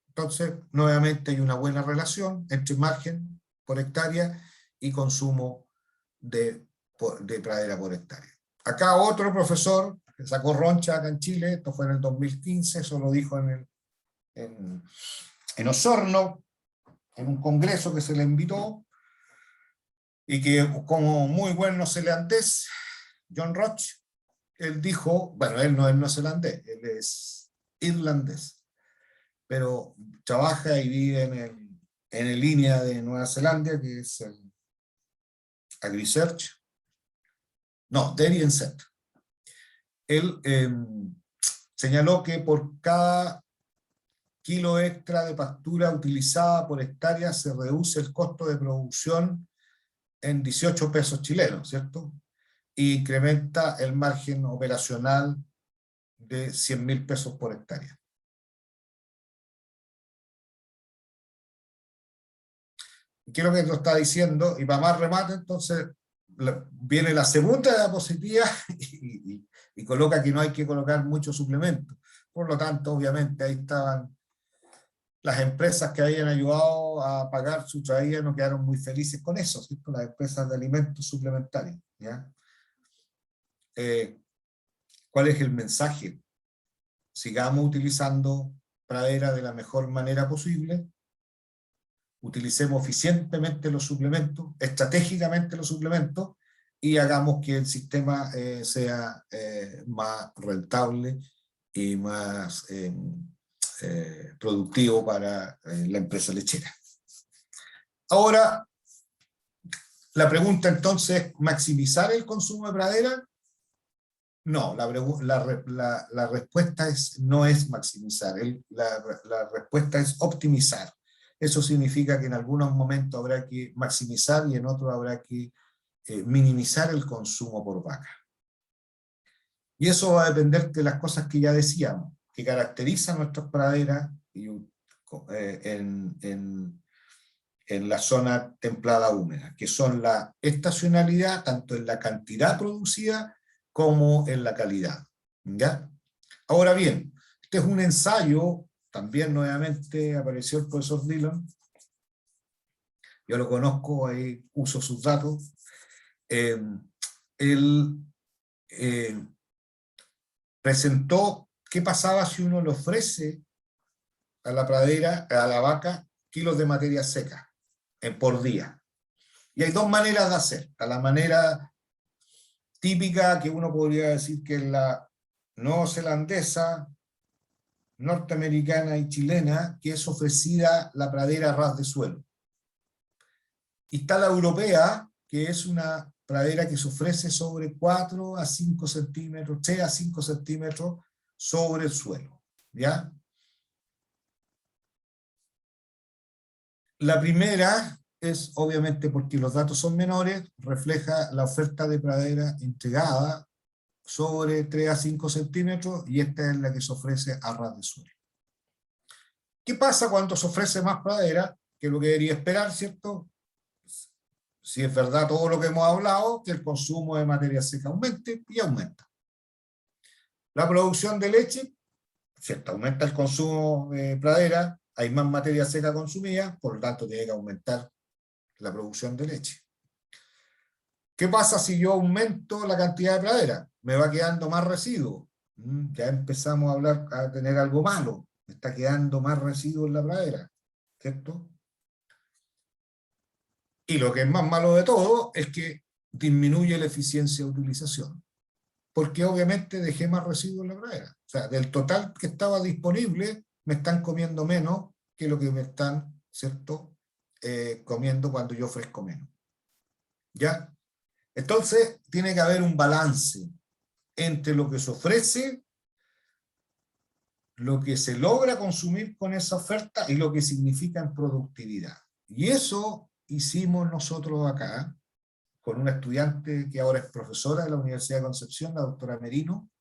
Entonces, nuevamente hay una buena relación entre margen por hectárea y consumo de pradera por hectárea. Acá otro profesor que sacó roncha acá en Chile, esto fue en el 2015, eso lo dijo en Osorno, en un congreso que se le invitó, y que como muy buen neozelandés, John Roch, él dijo, bueno, él no es neozelandés, él es irlandés, pero trabaja y vive en línea de Nueva Zelanda, que es el AgriSearch, no, Dairy and Set. Él señaló que por cada kilo extra de pastura utilizada por hectárea se reduce el costo de producción en 18 pesos chilenos, ¿cierto? Y incrementa el margen operacional de 100.000 pesos por hectárea. ¿Qué es lo que lo está diciendo? Y para más remate, entonces, viene la segunda diapositiva y coloca que no hay que colocar mucho suplemento. Por lo tanto, obviamente, ahí estaban las empresas que habían ayudado a pagar su traída, no quedaron muy felices con eso, ¿cierto? Las empresas de alimentos suplementarios, ¿ya? ¿Cuál es el mensaje? Sigamos utilizando pradera de la mejor manera posible, utilicemos eficientemente los suplementos, estratégicamente los suplementos, y hagamos que el sistema sea más rentable y más productivo para la empresa lechera. Ahora, la pregunta entonces es, ¿maximizar el consumo de pradera? No, la respuesta no es maximizar, la respuesta es optimizar. Eso significa que en algunos momentos habrá que maximizar y en otros habrá que minimizar el consumo por vaca. Y eso va a depender de las cosas que ya decíamos, que caracterizan nuestras praderas en la zona templada húmeda, que son la estacionalidad, tanto en la cantidad producida como en la calidad. ¿Ya? Ahora bien, este es un ensayo, también nuevamente apareció el profesor Dillon, yo lo conozco, ahí uso sus datos. Él presentó qué pasaba si uno le ofrece a la pradera, a la vaca, kilos de materia seca por día. Y hay dos maneras de hacer. Está la manera típica, que uno podría decir que es la neozelandesa, norteamericana y chilena, que es ofrecida la pradera a ras de suelo. Y está la europea, que es una pradera que se ofrece sobre 4 a 5 centímetros, 3 a 5 centímetros sobre el suelo. ¿Ya? La primera es, obviamente, porque los datos son menores, refleja la oferta de pradera entregada sobre 3 a 5 centímetros, y esta es la que se ofrece a ras de suelo. ¿Qué pasa cuando se ofrece más pradera? Que es lo que debería esperar, ¿cierto? Si es verdad todo lo que hemos hablado, que el consumo de materia seca aumente, y aumenta. La producción de leche, ¿cierto? Aumenta el consumo de pradera, hay más materia seca consumida, por lo tanto tiene que aumentar la producción de leche. ¿Qué pasa si yo aumento la cantidad de pradera? Me va quedando más residuo. Ya empezamos a hablar, a tener algo malo. Me está quedando más residuo en la pradera, ¿cierto? Y lo que es más malo de todo es que disminuye la eficiencia de utilización, porque obviamente dejé más residuos en la pradera. O sea, del total que estaba disponible, me están comiendo menos que lo que me están, ¿cierto?, comiendo cuando yo ofrezco menos. ¿Ya? Entonces, tiene que haber un balance entre lo que se ofrece, lo que se logra consumir con esa oferta y lo que significa en productividad. Y eso hicimos nosotros acá, con una estudiante que ahora es profesora de la Universidad de Concepción, la doctora Merino,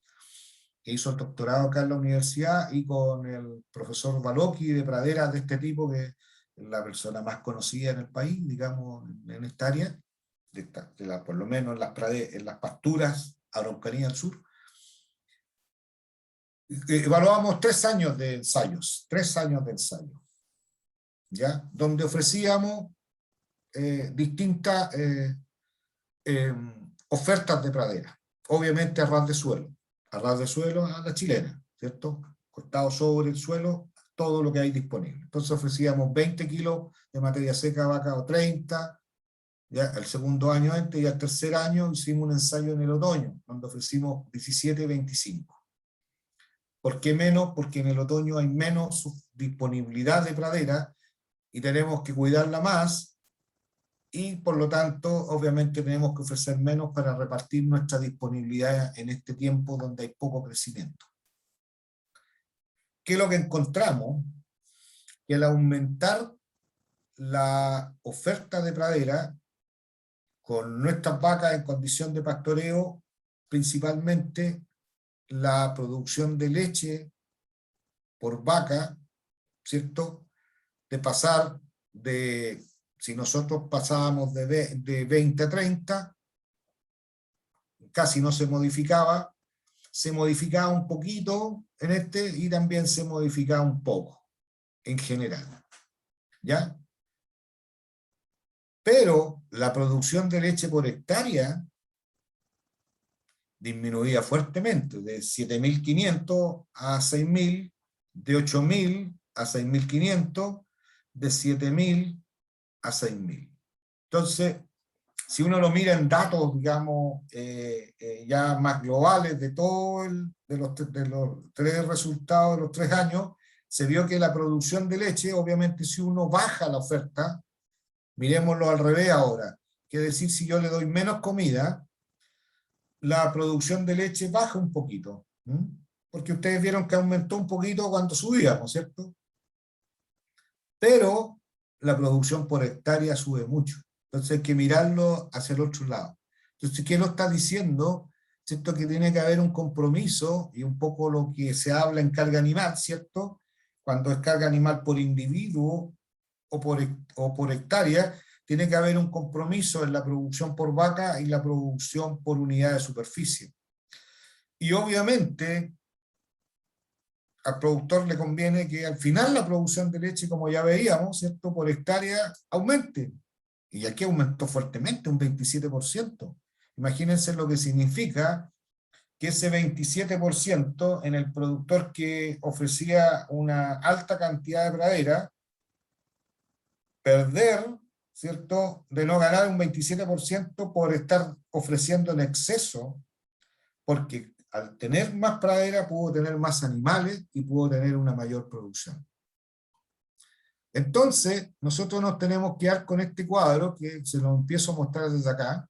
que hizo el doctorado acá en la universidad, y con el profesor Baloqui de praderas de este tipo, que es la persona más conocida en el país, digamos, en esta área, por lo menos en las pasturas Araucanía del Sur. Evaluamos 3 años de ensayos, 3 años de ensayo, ¿ya? Donde ofrecíamos distintas ofertas de pradera. obviamente a ras de suelo a la chilena, ¿cierto? Cortado sobre el suelo, todo lo que hay disponible. Entonces ofrecíamos 20 kilos de materia seca vaca o 30, ya el segundo año antes, y al tercer año hicimos un ensayo en el otoño, donde ofrecimos 17 y 25. ¿Por qué menos? Porque en el otoño hay menos disponibilidad de pradera y tenemos que cuidarla más, y por lo tanto, obviamente tenemos que ofrecer menos para repartir nuestra disponibilidad en este tiempo donde hay poco crecimiento. ¿Qué es lo que encontramos? Que al aumentar la oferta de pradera, con nuestras vacas en condición de pastoreo, principalmente la producción de leche por vaca, ¿cierto? De pasar de, si nosotros pasábamos de 20 a 30, casi no se modificaba un poquito en este, y también se modificaba un poco, en general, ¿ya? Pero la producción de leche por hectárea disminuía fuertemente, de 7.500 a 6.000, de 8.000 a 6.500, de 7.000 a 6.000. Entonces, si uno lo mira en datos, digamos, ya más globales de de los tres resultados de los 3 años, se vio que la producción de leche, obviamente si uno baja la oferta, miremoslo al revés ahora, que es decir, si yo le doy menos comida, la producción de leche baja un poquito, porque ustedes vieron que aumentó un poquito cuando subíamos, ¿cierto? Pero la producción por hectárea sube mucho. Entonces hay que mirarlo hacia el otro lado. Entonces, ¿qué lo está diciendo? ¿Cierto? Que tiene que haber un compromiso, y un poco lo que se habla en carga animal, ¿cierto? Cuando es carga animal por individuo o por hectárea, tiene que haber un compromiso en la producción por vaca y la producción por unidad de superficie. Y obviamente al productor le conviene que al final la producción de leche, como ya veíamos, ¿cierto?, por hectárea aumente. Y aquí aumentó fuertemente, un 27%. Imagínense lo que significa que ese 27% en el productor que ofrecía una alta cantidad de pradera, perder, ¿cierto?, de no ganar un 27% por estar ofreciendo en exceso, porque al tener más pradera pudo tener más animales y pudo tener una mayor producción. Entonces, nosotros nos tenemos que dar con este cuadro, que se lo empiezo a mostrar desde acá,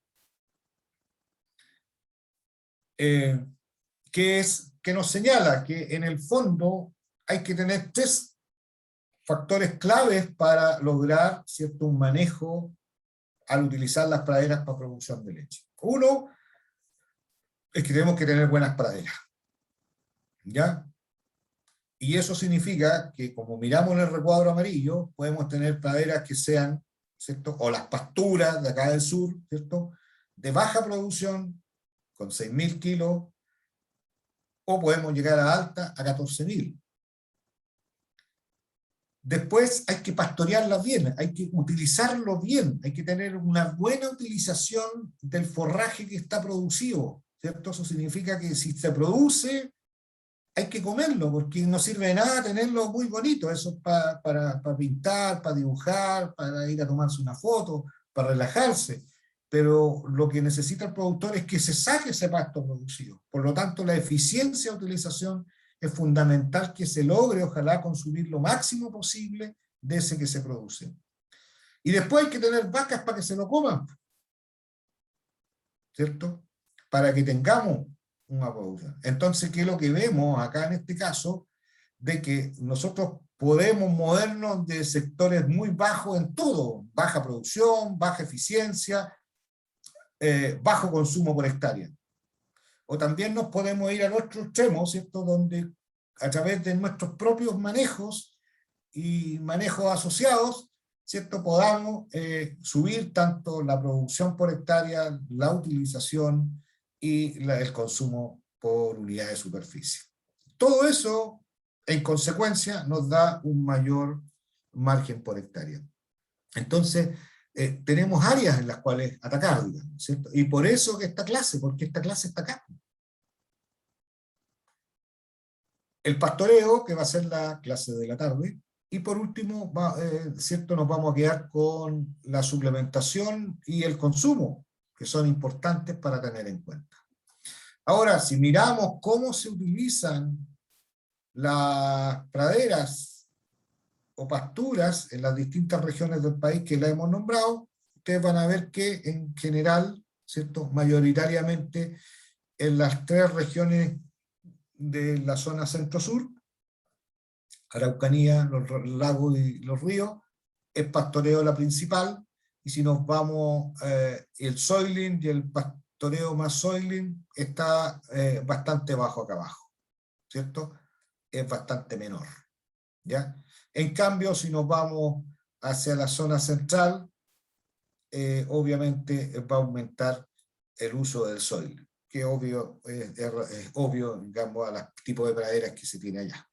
que nos señala que en el fondo hay que tener 3 factores claves para lograr, ¿cierto?, un manejo al utilizar las praderas para producción de leche. Uno, es que tenemos que tener buenas praderas, ¿ya? Y eso significa que, como miramos en el recuadro amarillo, podemos tener praderas que sean, ¿cierto?, o las pasturas de acá del sur, ¿cierto?, de baja producción, con 6.000 kilos, o podemos llegar a alta, a 14.000. Después hay que pastorearlas bien, hay que utilizarlo bien, hay que tener una buena utilización del forraje que está producido, ¿cierto? Eso significa que si se produce, hay que comerlo, porque no sirve de nada tenerlo muy bonito. Eso es para pintar, para dibujar, para ir a tomarse una foto, para relajarse. Pero lo que necesita el productor es que se saque ese pasto producido. Por lo tanto, la eficiencia de utilización es fundamental, que se logre, ojalá, consumir lo máximo posible de ese que se produce. Y después hay que tener vacas para que se lo coman, ¿cierto? Para que tengamos una producción. Entonces, ¿qué es lo que vemos acá en este caso? De que nosotros podemos movernos de sectores muy bajos en todo, baja producción, baja eficiencia, bajo consumo por hectárea. O también nos podemos ir al otro extremo, ¿cierto?, donde a través de nuestros propios manejos y manejos asociados, ¿cierto?, podamos subir tanto la producción por hectárea, la utilización y el consumo por unidad de superficie. Todo eso, en consecuencia, nos da un mayor margen por hectárea. Entonces, tenemos áreas en las cuales atacar, digamos, ¿cierto? Y por eso que esta clase, porque esta clase está acá. El pastoreo, que va a ser la clase de la tarde, y por último, ¿cierto? Nos vamos a quedar con la suplementación y el consumo, que son importantes para tener en cuenta. Ahora, si miramos cómo se utilizan las praderas o pasturas en las distintas regiones del país que la hemos nombrado, ustedes van a ver que en general, ¿cierto? Mayoritariamente en las 3 regiones de la zona centro-sur, Araucanía, los lagos y los ríos, es pastoreo la principal, y si nos vamos, el soiling y el pastoreo más soiling está bastante bajo acá abajo, ¿cierto? Es bastante menor, ¿ya? En cambio, si nos vamos hacia la zona central, obviamente va a aumentar el uso del soiling, que obvio, es obvio, digamos, a los tipos de praderas que se tiene allá.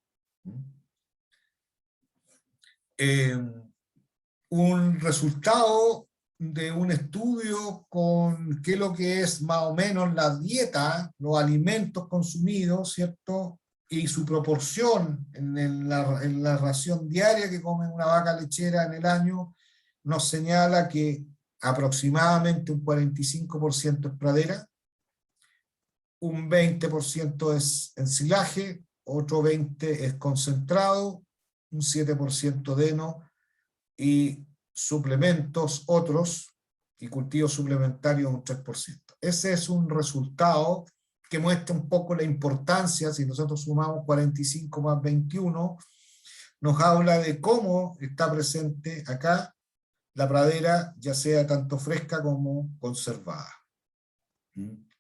Un resultado de un estudio con qué es lo que es más o menos la dieta, los alimentos consumidos, ¿cierto? Y su proporción en la ración diaria que come una vaca lechera en el año, nos señala que aproximadamente un 45% es pradera, un 20% es ensilaje, otro 20% es concentrado, un 7% de heno, y suplementos otros, y cultivos suplementarios un 3%. Ese es un resultado que muestra un poco la importancia. Si nosotros sumamos 45 más 21, nos habla de cómo está presente acá la pradera, ya sea tanto fresca como conservada,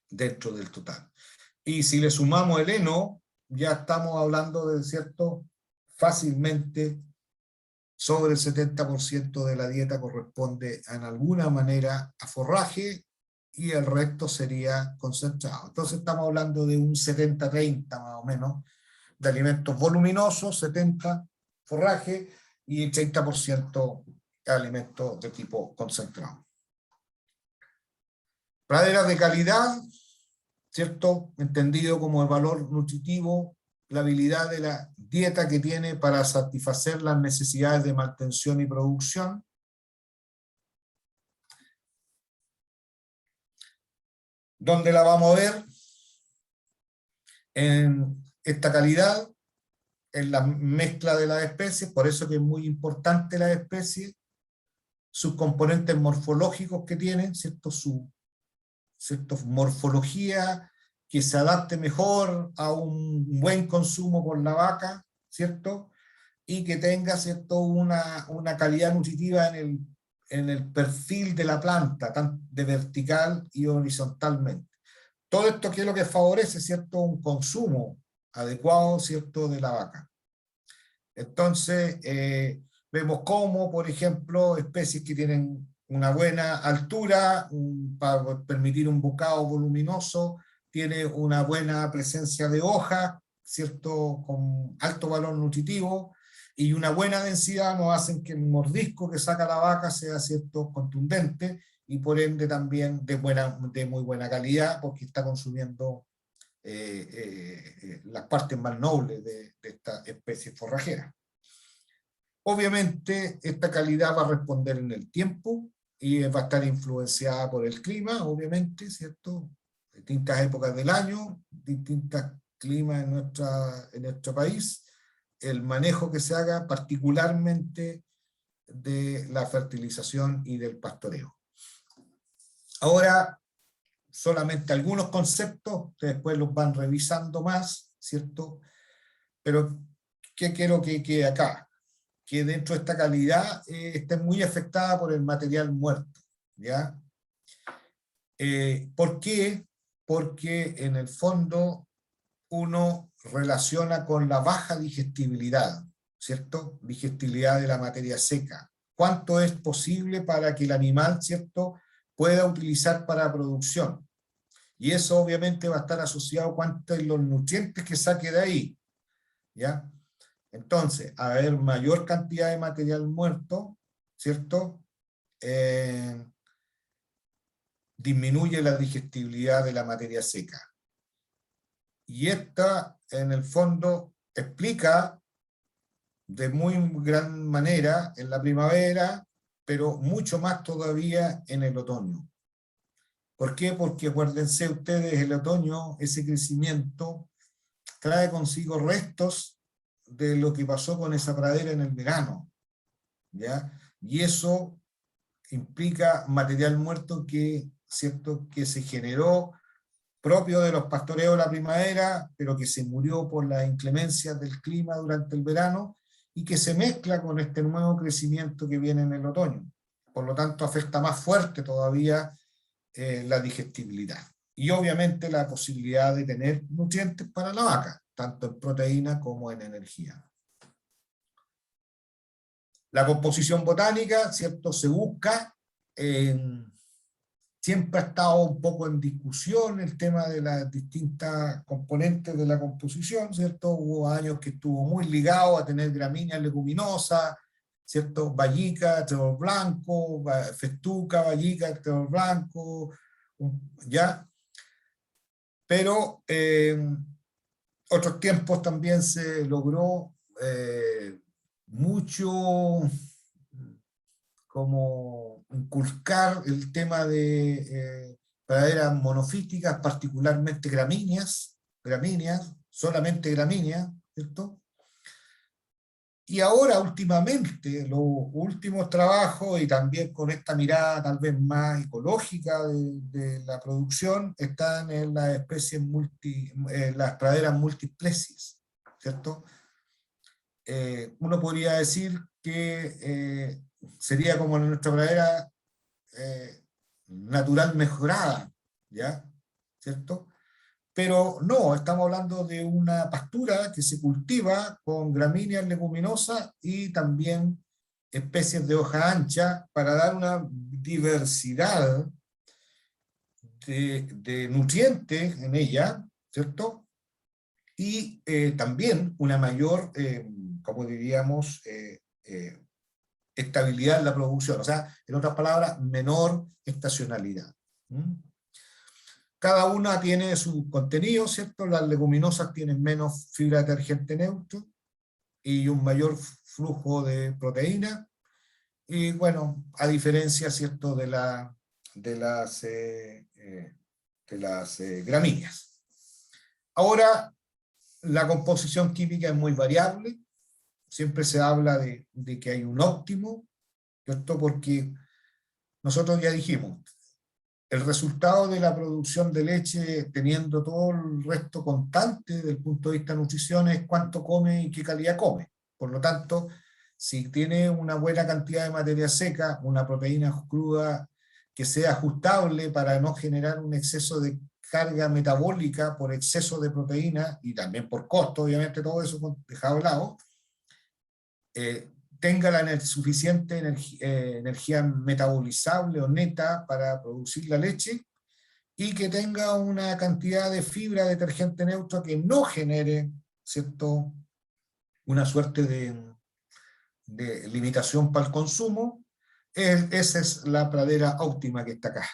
dentro del total. Y si le sumamos el heno, ya estamos hablando de, ¿cierto?, fácilmente sobre el 70% de la dieta corresponde en alguna manera a forraje y el resto sería concentrado. Entonces estamos hablando de un 70-30 más o menos de alimentos voluminosos, 70 forraje y 30% alimentos de tipo concentrado. Praderas de calidad, ¿cierto? Entendido como el valor nutritivo, la habilidad de la dieta que tiene para satisfacer las necesidades de mantención y producción. ¿Dónde la vamos a ver? En esta calidad, en la mezcla de las especies, por eso que es muy importante la especie, sus componentes morfológicos que tienen, ¿cierto? Su morfología, que se adapte mejor a un buen consumo por la vaca, ¿cierto? Y que tenga, ¿cierto?, una calidad nutritiva en el perfil de la planta, tanto de vertical y horizontalmente. Todo esto, ¿qué es lo que favorece, ¿cierto?, un consumo adecuado, ¿cierto?, de la vaca. Entonces, vemos cómo, por ejemplo, especies que tienen una buena altura para permitir un bocado voluminoso, tiene una buena presencia de hojas, ¿cierto?, con alto valor nutritivo, y una buena densidad nos hacen que el mordisco que saca la vaca sea, ¿cierto?, contundente, y por ende también de muy buena calidad, porque está consumiendo las partes más nobles de esta especie forrajera. Obviamente, esta calidad va a responder en el tiempo y va a estar influenciada por el clima, obviamente, ¿cierto? Distintas épocas del año, distintos climas en nuestro país, el manejo que se haga particularmente de la fertilización y del pastoreo. Ahora, solamente algunos conceptos, que después los van revisando más, ¿cierto? Pero, ¿qué quiero que quede acá? Que dentro de esta calidad esté muy afectada por el material muerto, ¿ya? ¿Por qué? Porque en el fondo uno relaciona con la baja digestibilidad, ¿cierto? Digestibilidad de la materia seca. ¿Cuánto es posible para que el animal, ¿cierto?, pueda utilizar para producción? Y eso obviamente va a estar asociado a cuántos los nutrientes que saque de ahí, ¿ya? Entonces, a haber mayor cantidad de material muerto, ¿cierto?, disminuye la digestibilidad de la materia seca. Y esta, en el fondo, explica de muy gran manera en la primavera, pero mucho más todavía en el otoño. ¿Por qué? Porque acuérdense ustedes, el otoño, ese crecimiento, trae consigo restos de lo que pasó con esa pradera en el verano, ¿ya? Y eso implica material muerto que, ¿cierto?, que se generó propio de los pastoreos de la primavera, pero que se murió por las inclemencias del clima durante el verano, y que se mezcla con este nuevo crecimiento que viene en el otoño. Por lo tanto, afecta más fuerte todavía la digestibilidad. Y obviamente la posibilidad de tener nutrientes para la vaca, tanto en proteína como en energía. La composición botánica, ¿cierto?, se busca, siempre ha estado un poco en discusión el tema de las distintas componentes de la composición, ¿cierto? Hubo años que estuvo muy ligado a tener gramíneas leguminosas, ¿cierto? Vallica, trébol blanco, festuca, vallica, trébol blanco, ¿ya? Pero otros tiempos también se logró mucho como inculcar el tema de praderas monofíticas, particularmente gramíneas, solamente gramíneas, ¿cierto? Y ahora, últimamente, los últimos trabajos, y también con esta mirada tal vez más ecológica de la producción, están en las especies las praderas multiespecies, ¿cierto? Uno podría decir que sería como en nuestra pradera natural mejorada, ¿ya? ¿Cierto? Pero no, estamos hablando de una pastura que se cultiva con gramíneas leguminosas y también especies de hoja ancha para dar una diversidad de nutrientes en ella, ¿cierto? Y también una mayor, como diríamos, estabilidad en la producción, o sea, en otras palabras, menor estacionalidad. Cada una tiene su contenido, ¿cierto? Las leguminosas tienen menos fibra detergente neutro y un mayor flujo de proteína, y bueno, a diferencia, ¿cierto?, de las gramíneas. Ahora, la composición química es muy variable, siempre se habla de que hay un óptimo, ¿cierto? Porque nosotros ya dijimos, el resultado de la producción de leche, teniendo todo el resto constante desde el punto de vista de nutrición, es cuánto come y qué calidad come. Por lo tanto, si tiene una buena cantidad de materia seca, una proteína cruda que sea ajustable para no generar un exceso de carga metabólica por exceso de proteína, y también por costo, obviamente todo eso dejado de lado, tenga la suficiente energía metabolizable o neta para producir la leche, y que tenga una cantidad de fibra detergente neutro que no genere, ¿cierto?, una suerte de limitación para el consumo. Esa es la pradera óptima que está acá,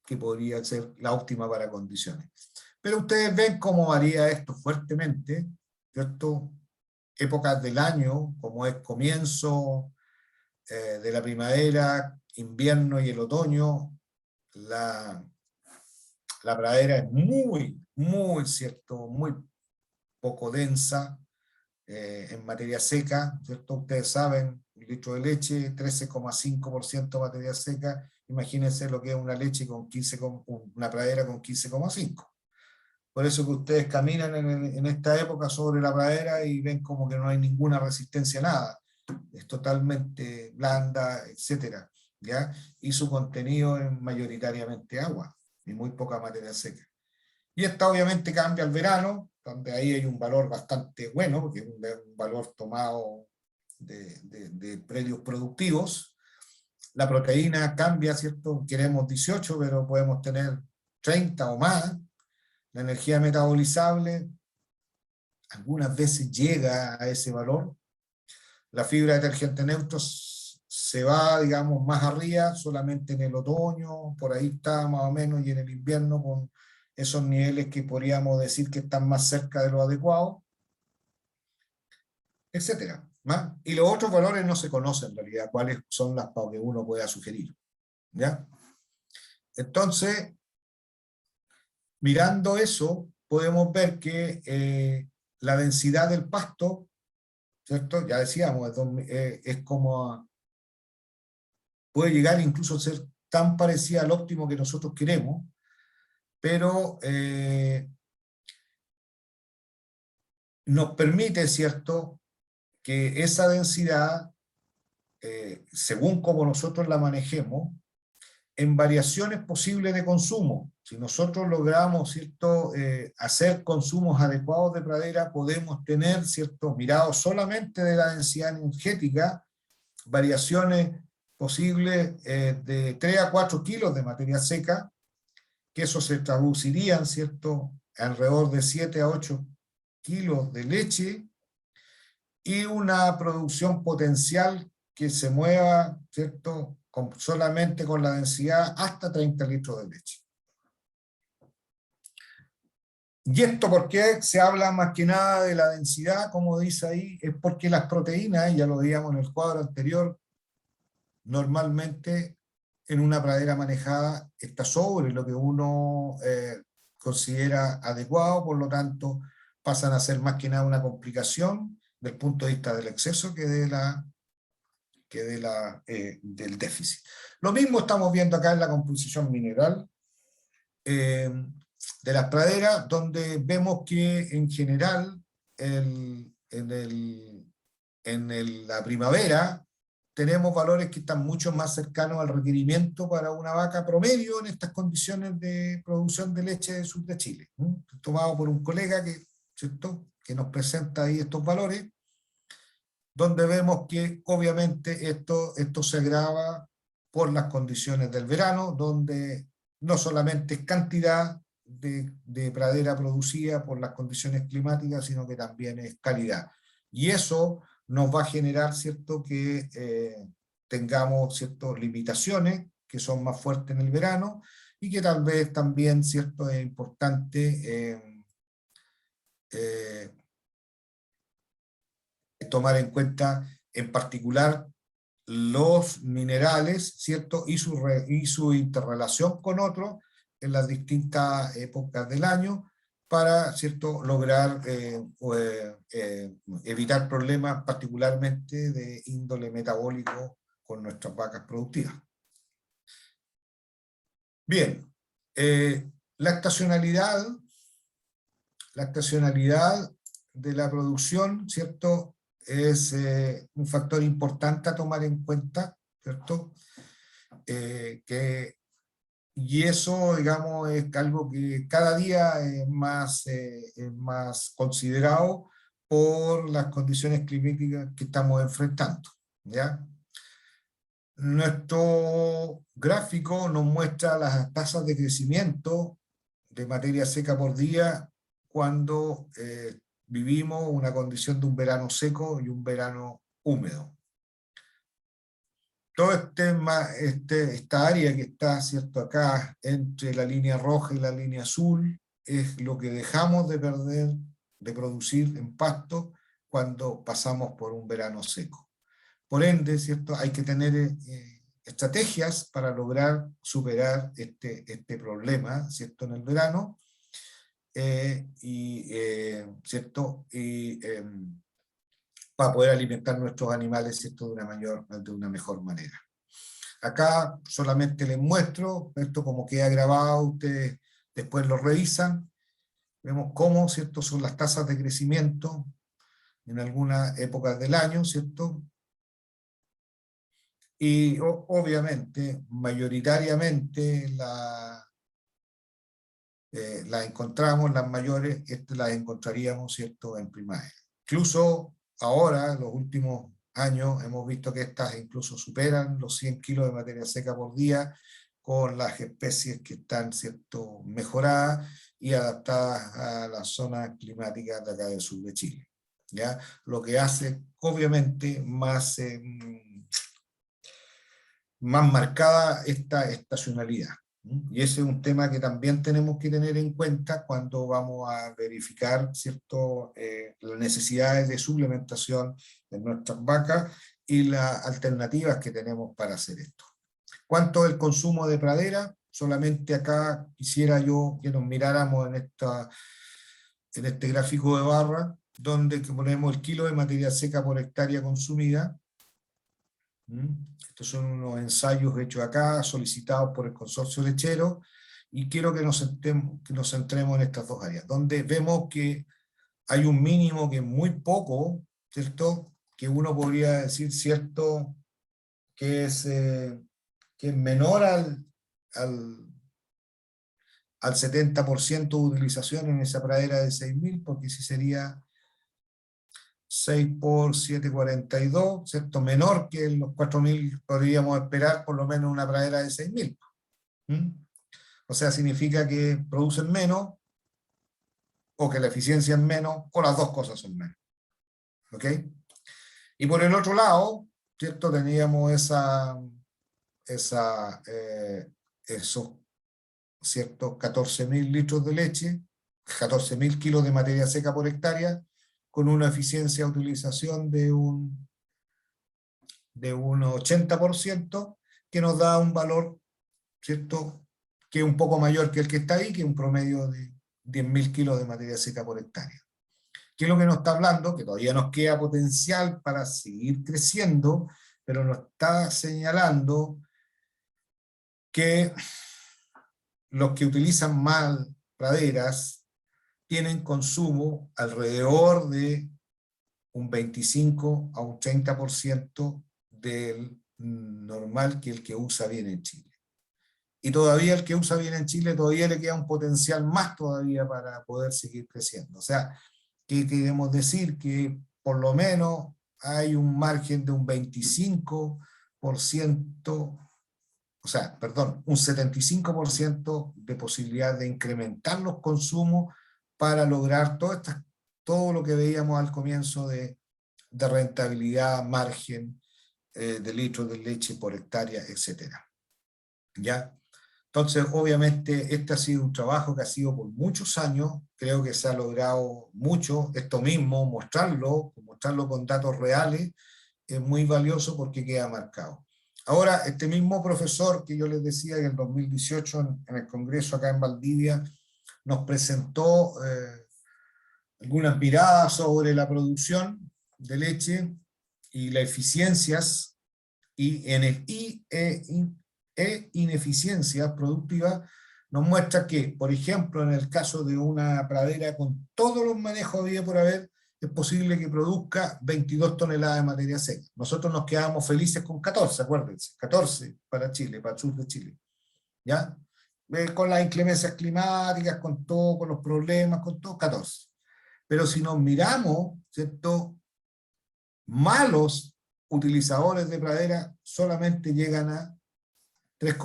que podría ser la óptima para condiciones. Pero ustedes ven cómo varía esto fuertemente, ¿cierto? Épocas del año, como es comienzo de la primavera, invierno y el otoño, la pradera es muy, ¿cierto?, muy poco densa en materia seca, ¿cierto? Ustedes saben, un litro de leche, 13,5% materia seca, imagínense lo que es una leche con una pradera con 15,5%. Por eso que ustedes caminan en esta época sobre la pradera y ven como que no hay ninguna resistencia a nada. Es totalmente blanda, etcétera, ¿ya? Y su contenido es mayoritariamente agua y muy poca materia seca. Y esta obviamente cambia al verano, donde ahí hay un valor bastante bueno, porque es un valor tomado de predios productivos. La proteína cambia, ¿cierto? Queremos 18, pero podemos tener 30 o más. La energía metabolizable algunas veces llega a ese valor. La fibra detergente neutro se va, digamos, más arriba, solamente en el otoño, por ahí está más o menos, y en el invierno con esos niveles que podríamos decir que están más cerca de lo adecuado, etcétera. ¿Va? Y los otros valores no se conocen en realidad, cuáles son las que uno pueda sugerir. ¿Ya? Entonces, mirando eso, podemos ver que la densidad del pasto, ¿cierto? Ya decíamos, es como, puede llegar incluso a ser tan parecida al óptimo que nosotros queremos, pero nos permite, ¿cierto?, que esa densidad, según como nosotros la manejemos, en variaciones posibles de consumo. Si nosotros logramos, ¿cierto?, hacer consumos adecuados de pradera, podemos tener, ¿cierto?, mirado solamente de la densidad energética, variaciones posibles de 3 a 4 kilos de materia seca, que eso se traduciría, ¿cierto?, alrededor de 7 a 8 kilos de leche, y una producción potencial que se mueva, ¿cierto?, solamente con la densidad hasta 30 litros de leche. ¿Y esto por qué se habla más que nada de la densidad, como dice ahí? Es porque las proteínas, ya lo veíamos en el cuadro anterior, normalmente en una pradera manejada está sobre lo que uno considera adecuado, por lo tanto pasan a ser más que nada una complicación del punto de vista del exceso que del déficit. Lo mismo estamos viendo acá en la composición mineral de las praderas, donde vemos que en general la primavera tenemos valores que están mucho más cercanos al requerimiento para una vaca promedio en estas condiciones de producción de leche del sur de Chile. Tomado por un colega ¿cierto?, que nos presenta ahí estos valores, donde vemos que obviamente esto se agrava por las condiciones del verano, donde no solamente es cantidad de pradera producida por las condiciones climáticas, sino que también es calidad. Y eso nos va a generar, ¿cierto?, que tengamos ciertas limitaciones que son más fuertes en el verano, y que tal vez también, ¿cierto?, es importante tomar en cuenta en particular los minerales, ¿cierto?, y su interrelación con otros en las distintas épocas del año para, ¿cierto?, lograr evitar problemas particularmente de índole metabólico con nuestras vacas productivas. Bien, la estacionalidad de la producción, ¿cierto?, es un factor importante a tomar en cuenta, ¿cierto? Y eso, digamos, es algo que cada día es más considerado por las condiciones climáticas que estamos enfrentando, ¿ya? Nuestro gráfico nos muestra las tasas de crecimiento de materia seca por día cuando vivimos una condición de un verano seco y un verano húmedo. Todo esta área que está, ¿cierto?, acá entre la línea roja y la línea azul es lo que dejamos de perder, de producir en pasto cuando pasamos por un verano seco. Por ende, ¿cierto?, hay que tener estrategias para lograr superar este problema, ¿cierto?, en el verano, ¿cierto?, para poder alimentar nuestros animales, ¿cierto?, de una mejor manera. Acá solamente les muestro esto como queda grabado, ustedes después lo revisan, vemos cómo, ¿cierto?, son las tasas de crecimiento en algunas épocas del año, ¿cierto? Y obviamente, mayoritariamente las encontramos, las mayores, las encontraríamos, ¿cierto?, en primavera. Incluso ahora, en los últimos años, hemos visto que estas incluso superan los 100 kilos de materia seca por día, con las especies que están, ¿cierto?, mejoradas y adaptadas a las zonas climáticas de acá del sur de Chile, ¿ya? Lo que hace, obviamente, más más marcada esta estacionalidad. Y ese es un tema que también tenemos que tener en cuenta cuando vamos a verificar, ¿cierto?, las necesidades de suplementación de nuestras vacas y las alternativas que tenemos para hacer esto. ¿Cuánto es el consumo de pradera? Solamente acá quisiera yo que nos miráramos en este gráfico de barra, donde ponemos el kilo de materia seca por hectárea consumida. Estos son unos ensayos hechos acá, solicitados por el consorcio lechero, y quiero que nos centremos en estas dos áreas, donde vemos que hay un mínimo que es muy poco, ¿cierto?, que uno podría decir, ¿cierto?, que es menor al 70% de utilización en esa pradera de 6.000, porque si sería 6 por 7,42, ¿cierto?, menor que los 4.000, podríamos esperar por lo menos una pradera de 6.000. O sea, significa que producen menos, o que la eficiencia es menos, o las dos cosas son menos. ¿Ok? Y por el otro lado, ¿cierto?, teníamos esos, ¿cierto?, 14.000 litros de leche, 14.000 kilos de materia seca por hectárea, con una eficiencia de utilización de un 80%, que nos da un valor, ¿cierto?, que es un poco mayor que el que está ahí, que es un promedio de 10.000 kilos de materia seca por hectárea. ¿Qué es lo que nos está hablando? Que todavía nos queda potencial para seguir creciendo, pero nos está señalando que los que utilizan mal praderas tienen consumo alrededor de un 25 a un 30% del normal que el que usa bien en Chile. Y todavía el que usa bien en Chile todavía le queda un potencial más todavía para poder seguir creciendo. O sea, ¿qué queremos decir? Que por lo menos hay un margen de un 25%, o sea, perdón, un 75% de posibilidad de incrementar los consumos para lograr todo lo que veíamos al comienzo de rentabilidad, margen, de litros de leche por hectárea, etc. ¿Ya? Entonces, obviamente, este ha sido un trabajo que ha sido por muchos años, creo que se ha logrado mucho, esto mismo, mostrarlo con datos reales, es muy valioso porque queda marcado. Ahora, este mismo profesor que yo les decía que en 2018 en el Congreso acá en Valdivia nos presentó algunas miradas sobre la producción de leche y las eficiencias e ineficiencias productivas, nos muestra que, por ejemplo, en el caso de una pradera con todos los manejos habidos por haber, es posible que produzca 22 toneladas de materia seca. Nosotros nos quedamos felices con 14, acuérdense, 14 para Chile, para el sur de Chile. ¿Ya? Con las inclemencias climáticas, con todo, con los problemas, con todo, 14. Pero si nos miramos, ¿cierto?, malos utilizadores de pradera solamente llegan a 3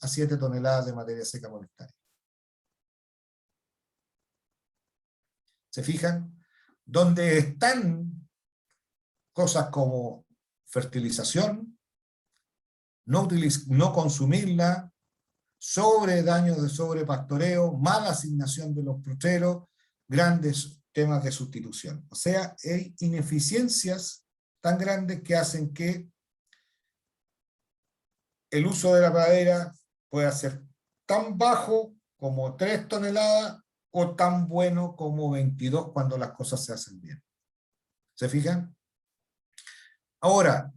a 7 toneladas de materia seca por hectárea. ¿Se fijan? Donde están cosas como fertilización, no consumirla, daños de sobrepastoreo, mala asignación de los fruteros, grandes temas de sustitución. O sea, hay ineficiencias tan grandes que hacen que el uso de la pradera pueda ser tan bajo como 3 toneladas o tan bueno como 22 cuando las cosas se hacen bien. ¿Se fijan? Ahora,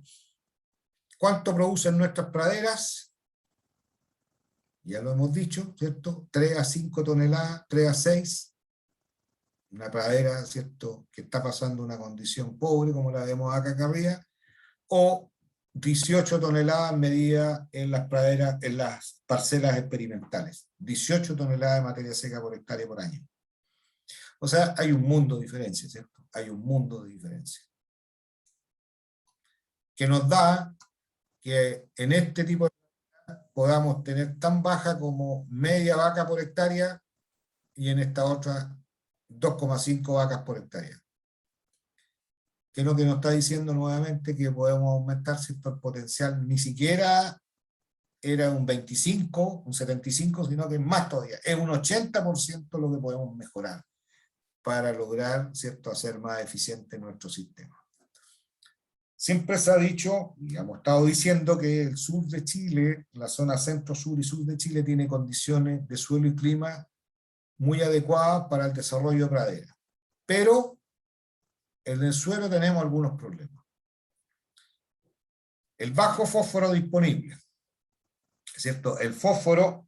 ¿cuánto producen nuestras praderas? Ya lo hemos dicho, ¿cierto? 3 a 5 toneladas, 3 a 6. Una pradera, ¿cierto?, que está pasando una condición pobre, como la vemos acá arriba, o 18 toneladas medidas en las praderas, en las parcelas experimentales. 18 toneladas de materia seca por hectárea por año. O sea, hay un mundo de diferencia, ¿cierto? Hay un mundo de diferencia. Que nos da que en este tipo de podamos tener tan baja como media vaca por hectárea y en esta otra 2,5 vacas por hectárea. que es lo que nos está diciendo nuevamente que podemos aumentar, ¿cierto?, el potencial. Ni siquiera era un 25, un 75, sino que más todavía. Es un 80% lo que podemos mejorar para lograr, ¿cierto?, hacer más eficiente nuestro sistema. Siempre se ha dicho, y hemos estado diciendo, que el sur de Chile, la zona centro, sur y sur de Chile, tiene condiciones de suelo y clima muy adecuadas para el desarrollo de pradera. Pero en el suelo tenemos algunos problemas. El bajo fósforo disponible, ¿cierto? El fósforo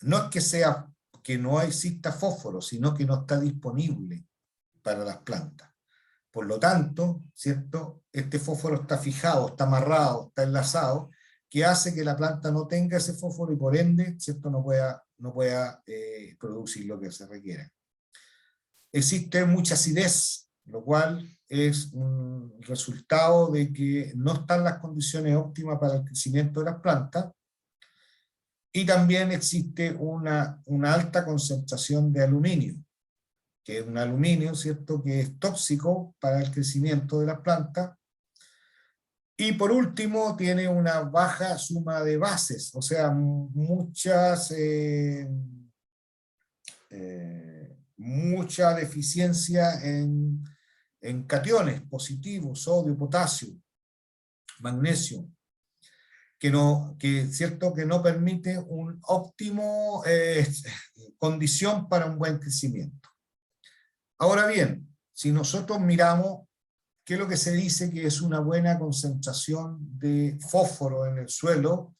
no es que sea que no exista fósforo, sino que no está disponible para las plantas. Por lo tanto, ¿cierto?, este fósforo está fijado, está amarrado, está enlazado, que hace que la planta no tenga ese fósforo y por ende, ¿cierto?, no pueda producir lo que se requiere. Existe mucha acidez, lo cual es un resultado de que no están las condiciones óptimas para el crecimiento de las plantas, y también existe una alta concentración de aluminio, que es un aluminio, ¿cierto?, que es tóxico para el crecimiento de las plantas. Y por último, tiene una baja suma de bases, o sea, mucha deficiencia en cationes positivos, sodio, potasio, magnesio, ¿cierto?, que no permite un óptimo condición para un buen crecimiento. Ahora bien, si nosotros miramos qué es lo que se dice que es una buena concentración de fósforo en el suelo,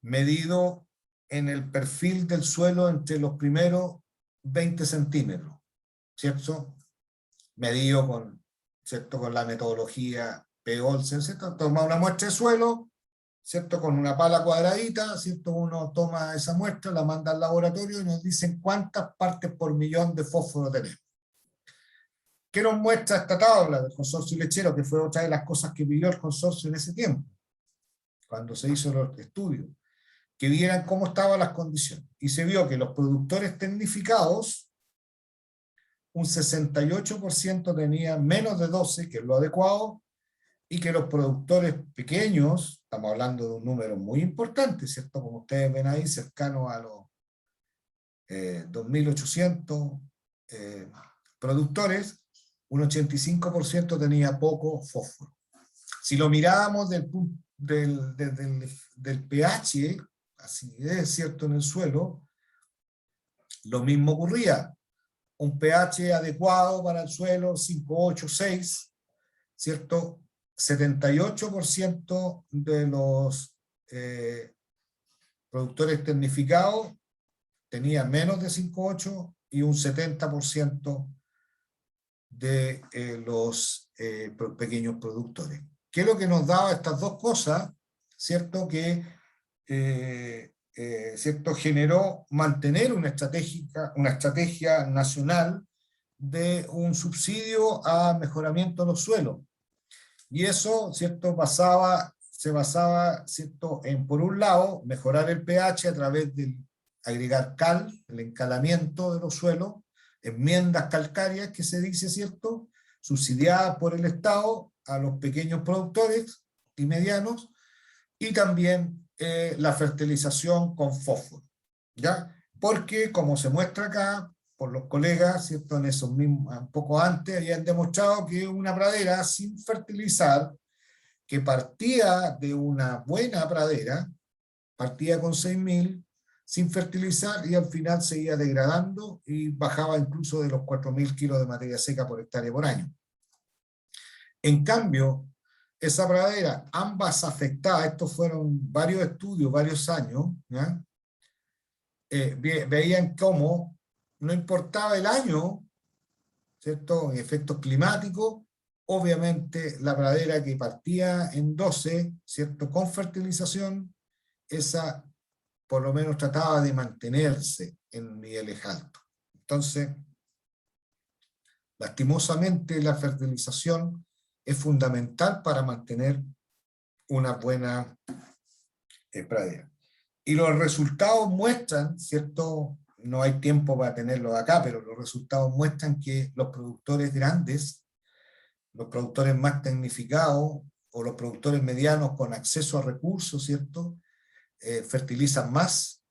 medido en el perfil del suelo entre los primeros 20 centímetros, ¿cierto? Medido ¿cierto?, con la metodología P-Olsen, ¿cierto? Toma una muestra de suelo, ¿cierto?, con una pala cuadradita, ¿cierto? Uno toma esa muestra, la manda al laboratorio y nos dicen cuántas partes por millón de fósforo tenemos. ¿Qué nos muestra esta tabla del consorcio lechero, que fue otra de las cosas que pidió el consorcio en ese tiempo, cuando se hizo los estudios? Que vieran cómo estaban las condiciones. Y se vio que los productores tecnificados, un 68% tenían menos de 12, que es lo adecuado, y que los productores pequeños, estamos hablando de un número muy importante, ¿cierto?, como ustedes ven ahí, cercano a los 2.800 productores, un 85% tenía poco fósforo. Si lo mirábamos del pH, así es, ¿cierto?, en el suelo, lo mismo ocurría. Un pH adecuado para el suelo, 5,8, 6, ¿cierto? 78% de los productores tecnificados tenían menos de 5,8 y un 70% de los pequeños productores. ¿Qué es lo que nos daba estas dos cosas? ¿Cierto? Que ¿cierto?, generó mantener una estrategia nacional de un subsidio a mejoramiento de los suelos. Y eso, ¿cierto?, se basaba, ¿cierto?, en, por un lado, mejorar el pH a través de agregar cal, el encalamiento de los suelos, enmiendas calcáreas que se dice, ¿cierto?, subsidiadas por el Estado a los pequeños productores y medianos, y también la fertilización con fósforo, ¿ya? Porque, como se muestra acá, por los colegas, ¿cierto?, en esos mismos, un poco antes, habían demostrado que una pradera sin fertilizar, que partía de una buena pradera, partía con 6.000, sin fertilizar, y al final seguía degradando y bajaba incluso de los 4.000 kilos de materia seca por hectárea por año. En cambio, esa pradera, ambas afectadas, estos fueron varios estudios, varios años, ¿ya? Veían cómo no importaba el año, ¿cierto?, efectos climáticos, obviamente la pradera que partía en 12, ¿cierto?, con fertilización, esa por lo menos trataba de mantenerse en niveles altos. Entonces, lastimosamente la fertilización es fundamental para mantener una buena pradera. Y los resultados muestran, ¿cierto?, no hay tiempo para tenerlos acá, pero los resultados muestran que los productores grandes los productores más tecnificados o los productores medianos con acceso a recursos, ¿cierto? Fertilizan más,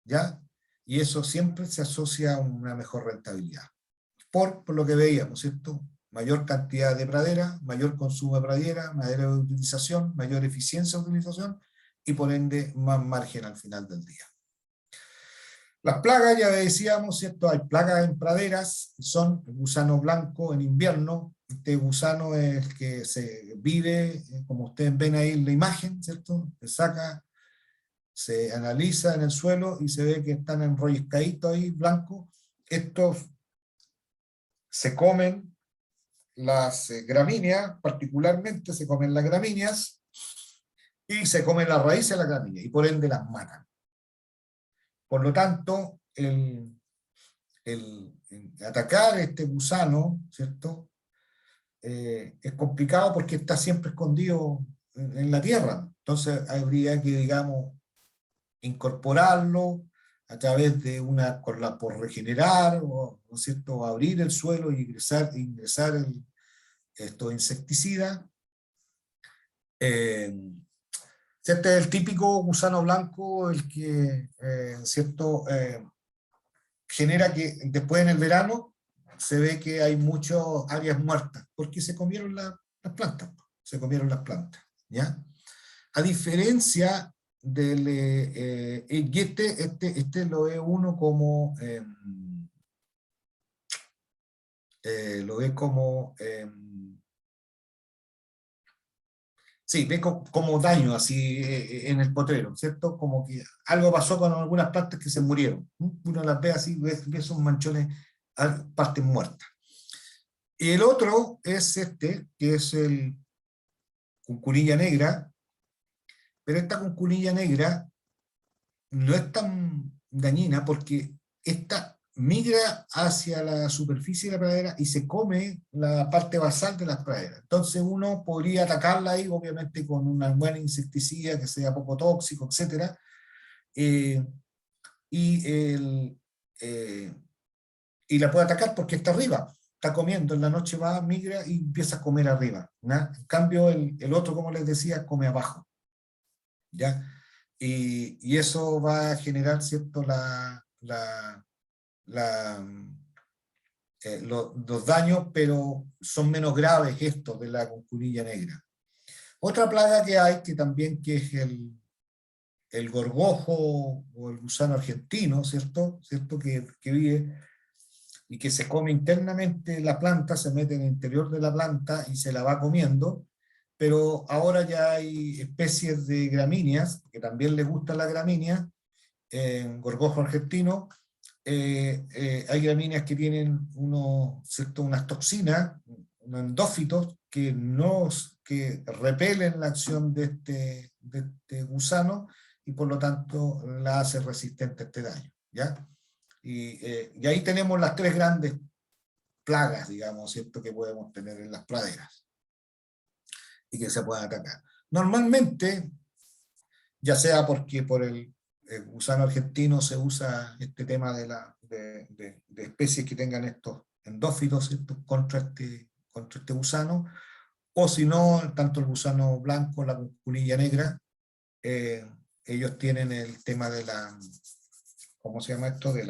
¿ya? Y eso siempre se asocia a una mejor rentabilidad. Por lo que veíamos, ¿cierto? Mayor cantidad de pradera, mayor consumo de pradera, mayor utilización, mayor eficiencia de utilización y por ende más margen al final del día. Las plagas, ya decíamos, ¿cierto? Hay plagas en praderas, son el gusano blanco en invierno. Este gusano es el que se vive, como ustedes ven ahí en la imagen, ¿cierto? Se saca, se analiza en el suelo y se ve que están enrolliscaditos ahí, blancos. Estos se comen las gramíneas, particularmente se comen las gramíneas y se comen las raíces de las gramíneas y por ende las matan. Por lo tanto, el atacar este gusano, ¿cierto? Es complicado porque está siempre escondido en la tierra. Entonces habría que, digamos, incorporarlo a través de por regenerar, ¿no es cierto? Abrir el suelo y ingresar estos insecticidas. Este es el típico gusano blanco, el que, ¿cierto? Genera que después en el verano se ve que hay muchas áreas muertas, porque se comieron las plantas, se comieron las plantas, ¿ya? A diferencia del, y este lo ve uno como, lo ve como, sí, ve como daño así en el potrero, ¿cierto? Como que algo pasó con algunas plantas que se murieron. Uno las ve así, ve esos manchones, partes muertas. Y el otro es este, que es el cuncunilla negra, pero esta cuncunilla negra no es tan dañina porque esta migra hacia la superficie de la pradera y se come la parte basal de las praderas. Entonces uno podría atacarla ahí, obviamente con una buena insecticida que sea poco tóxico, etc. Y la puede atacar porque está arriba, está comiendo, en la noche va, migra y empieza a comer arriba, ¿no? En cambio el otro, como les decía, come abajo, ¿ya? Y eso va a generar, ¿cierto?, los daños, pero son menos graves estos de la cuncunilla negra. Otra plaga que hay, que también que es el gorgojo o el gusano argentino, ¿cierto? Que vive y que se come internamente la planta, se mete en el interior de la planta y se la va comiendo, pero ahora ya hay especies de gramíneas, que también les gusta la gramínea, gorgojo argentino, hay gramíneas que tienen unas toxinas, unos endófitos, que repelen la acción de este gusano y por lo tanto la hace resistente a este daño, ¿ya? Y ahí tenemos las tres grandes plagas, digamos, ¿cierto?, que podemos tener en las praderas y que se pueden atacar. Normalmente, ya sea porque por el gusano argentino se usa este tema de especies que tengan estos endófitos, ¿cierto?, contra este gusano, o si no, tanto el gusano blanco, la cuncunilla negra, ellos tienen el tema de la, ¿cómo se llama esto? De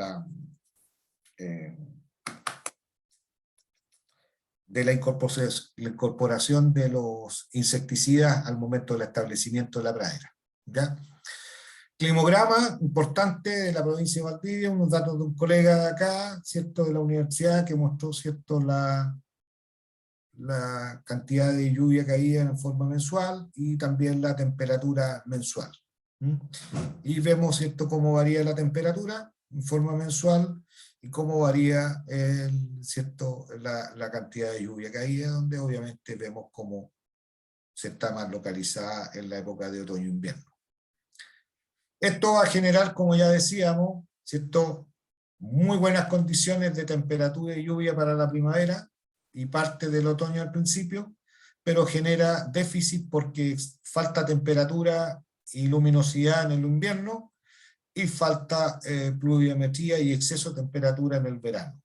la incorporación de los insecticidas al momento del establecimiento de la pradera, ¿ya? Climograma importante de la provincia de Valdivia, unos datos de un colega de acá, ¿cierto?, de la universidad, que mostró, ¿cierto?, la cantidad de lluvia caída en forma mensual y también la temperatura mensual. Y vemos, ¿cierto?, cómo varía la temperatura en forma mensual y cómo varía ¿cierto?, la cantidad de lluvia caída, donde obviamente vemos cómo se está más localizada en la época de otoño-invierno. Esto va a generar, como ya decíamos, ¿cierto?, muy buenas condiciones de temperatura y lluvia para la primavera y parte del otoño al principio, pero genera déficit porque falta temperatura y luminosidad en el invierno y falta pluviometría y exceso de temperatura en el verano,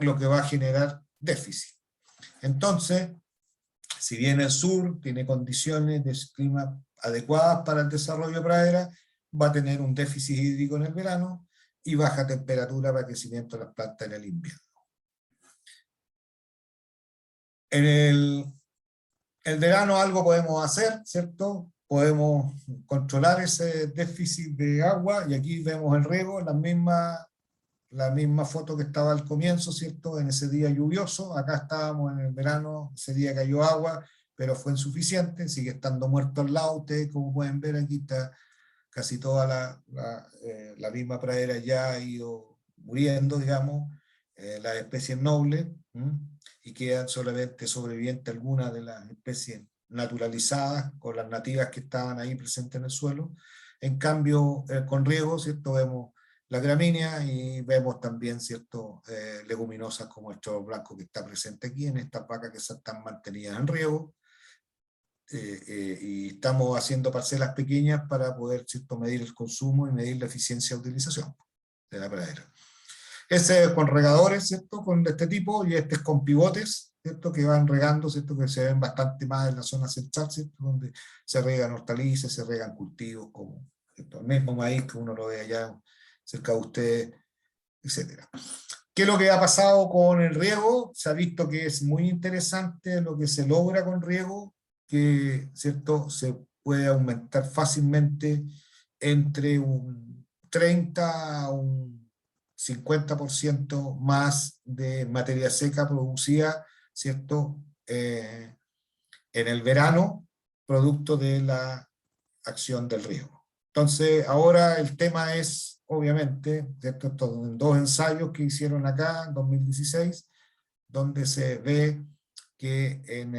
lo que va a generar déficit. Entonces, Si bien el sur tiene condiciones de clima adecuadas para el desarrollo de pradera, va a tener un déficit hídrico en el verano y baja temperatura para el crecimiento de las plantas en el invierno. En el verano algo podemos hacer, ¿cierto? Podemos controlar ese déficit de agua, y aquí vemos el riego, la misma foto que estaba al comienzo, ¿cierto? En ese día lluvioso, acá estábamos en el verano, ese día cayó agua, pero fue insuficiente, sigue estando muerto al lado. Ustedes, como pueden ver, aquí está casi toda la misma pradera ya ha ido muriendo, digamos, las especies nobles, y quedan solamente sobrevivientes algunas de las especies naturalizadas, con las nativas que estaban ahí presentes en el suelo. En cambio, con riego, ¿cierto? Vemos la gramínea y vemos también, ¿cierto? Leguminosas como el chorro blanco que está presente aquí, en estas vacas que están mantenidas en riego. Y estamos haciendo parcelas pequeñas para poder, ¿cierto?, medir el consumo y medir la eficiencia de utilización de la pradera. Ese es con regadores, ¿cierto?, con este tipo, y este es con pivotes, ¿cierto?, que van regando, ¿cierto?, que se ven bastante más en la zona central, ¿cierto?, donde se regan hortalizas, se regan cultivos como, ¿cierto?, el mismo maíz que uno lo ve allá cerca de ustedes, etc. ¿Qué es lo que ha pasado con el riego? Se ha visto que es muy interesante lo que se logra con riego, que, ¿cierto?, se puede aumentar fácilmente entre un 30 a un 50% más de materia seca producida, ¿cierto?, en el verano, producto de la acción del riego. Entonces, ahora el tema es, obviamente, ¿cierto?, en dos ensayos que hicieron acá en 2016, donde se ve que en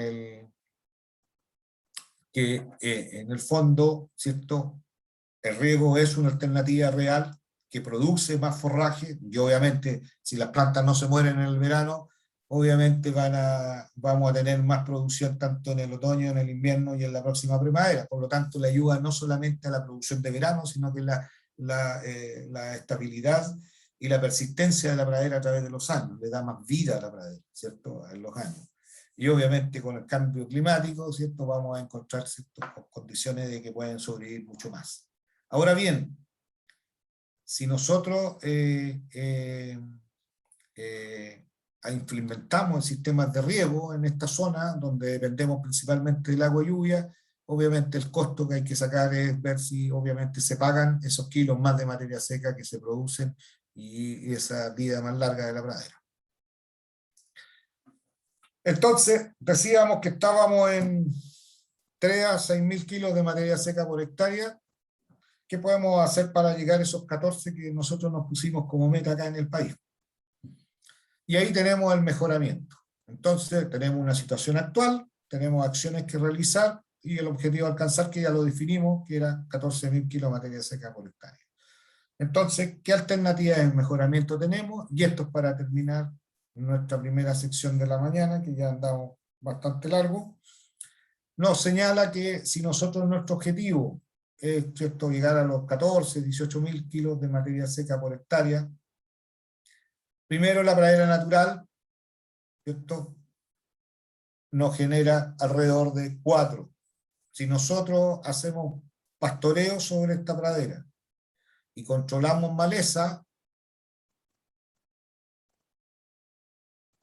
el fondo, ¿cierto?, el riego es una alternativa real que produce más forraje, y obviamente si las plantas no se mueren en el verano, obviamente vamos a tener más producción tanto en el otoño, en el invierno y en la próxima primavera. Por lo tanto, le ayuda no solamente a la producción de verano, sino que la estabilidad y la persistencia de la pradera a través de los años, le da más vida a la pradera, ¿cierto?, en los años. Y obviamente con el cambio climático, ¿cierto?, vamos a encontrar, ¿cierto?, condiciones de que pueden sobrevivir mucho más. Ahora bien, si nosotros implementamos sistemas de riego en esta zona, donde dependemos principalmente del agua y lluvia, obviamente el costo que hay que sacar es ver si obviamente se pagan esos kilos más de materia seca que se producen y esa vida más larga de la pradera. Entonces, decíamos que estábamos en 3 a 6.000 kilos de materia seca por hectárea. ¿Qué podemos hacer para llegar a esos 14 que nosotros nos pusimos como meta acá en el país? Y ahí tenemos el mejoramiento. Entonces, tenemos una situación actual, tenemos acciones que realizar y el objetivo a alcanzar, que ya lo definimos, que era 14.000 kilos de materia seca por hectárea. Entonces, ¿qué alternativas de mejoramiento tenemos? Y esto es para terminar nuestra primera sección de la mañana, que ya andamos bastante largo. Nos señala que si nosotros nuestro objetivo es, ¿cierto?, llegar a los 14, 18.000 kilos de materia seca por hectárea, primero la pradera natural, ¿cierto?, nos genera alrededor de 4. Si nosotros hacemos pastoreo sobre esta pradera y controlamos maleza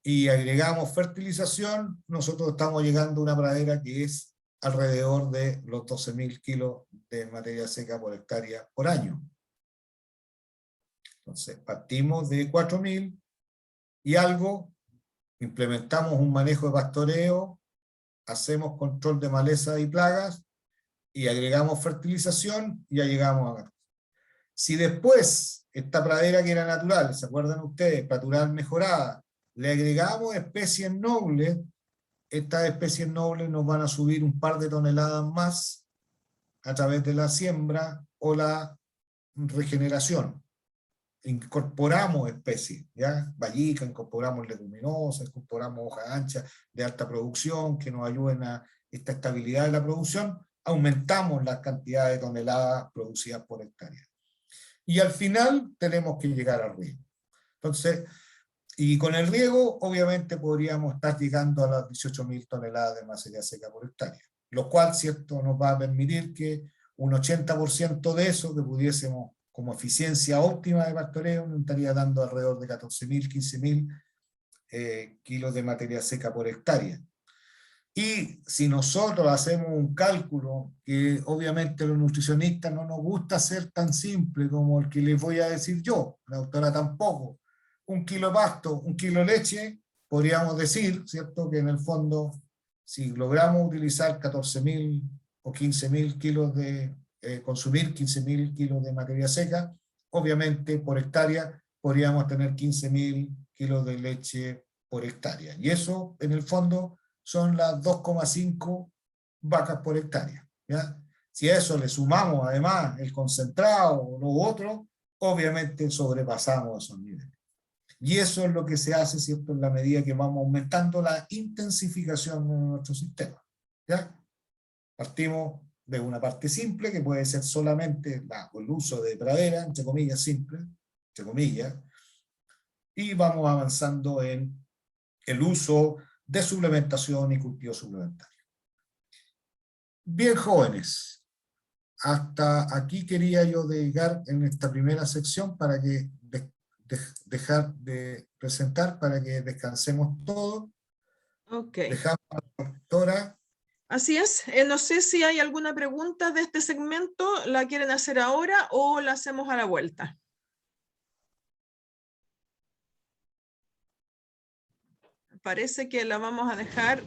y agregamos fertilización, nosotros estamos llegando a una pradera que es alrededor de los 12.000 kilos de materia seca por hectárea por año. Entonces, partimos de 4.000 y algo, implementamos un manejo de pastoreo, hacemos control de maleza y plagas, y agregamos fertilización, y ya llegamos a... Si después, esta pradera que era natural, ¿se acuerdan ustedes? Natural mejorada, le agregamos especies nobles, estas especies nobles nos van a subir un par de toneladas más a través de la siembra o la regeneración. Incorporamos especies, ¿ya? Vallica, incorporamos leguminosas, incorporamos hojas anchas de alta producción que nos ayuden a esta estabilidad de la producción, aumentamos la cantidad de toneladas producidas por hectárea. Y al final tenemos que llegar al riego. Entonces, Y con el riego, obviamente, podríamos estar llegando a las 18.000 toneladas de materia seca por hectárea, lo cual, ¿cierto?, nos va a permitir que un 80% de eso que pudiésemos, como eficiencia óptima de pastoreo, nos estaría dando alrededor de 14.000, 15.000 kilos de materia seca por hectárea. Y si nosotros hacemos un cálculo, que obviamente a los nutricionistas no nos gusta ser tan simple como el que les voy a decir yo, la doctora tampoco, 1 kilo de pasto, 1 kilo de leche, podríamos decir, ¿cierto?, que en el fondo, si logramos utilizar 14.000 o 15.000 kilos de, consumir 15.000 kilos de materia seca, obviamente por hectárea podríamos tener 15.000 kilos de leche por hectárea. Y eso, en el fondo, son las 2,5 vacas por hectárea, ¿ya? Si a eso le sumamos además el concentrado o lo otro, obviamente sobrepasamos esos niveles. Y eso es lo que se hace, ¿cierto?, en la medida que vamos aumentando la intensificación de nuestro sistema, ¿ya? Partimos de una parte simple, que puede ser solamente el uso de pradera, entre comillas, simple, entre comillas, y vamos avanzando en el uso de suplementación y cultivo suplementario. Bien, jóvenes, hasta aquí quería yo llegar en esta primera sección para que dejar de presentar, para que descansemos todos. Ok. Dejamos a la doctora. Así es. No sé si hay alguna pregunta de este segmento. ¿La quieren hacer ahora o la hacemos a la vuelta? Parece que la vamos a dejar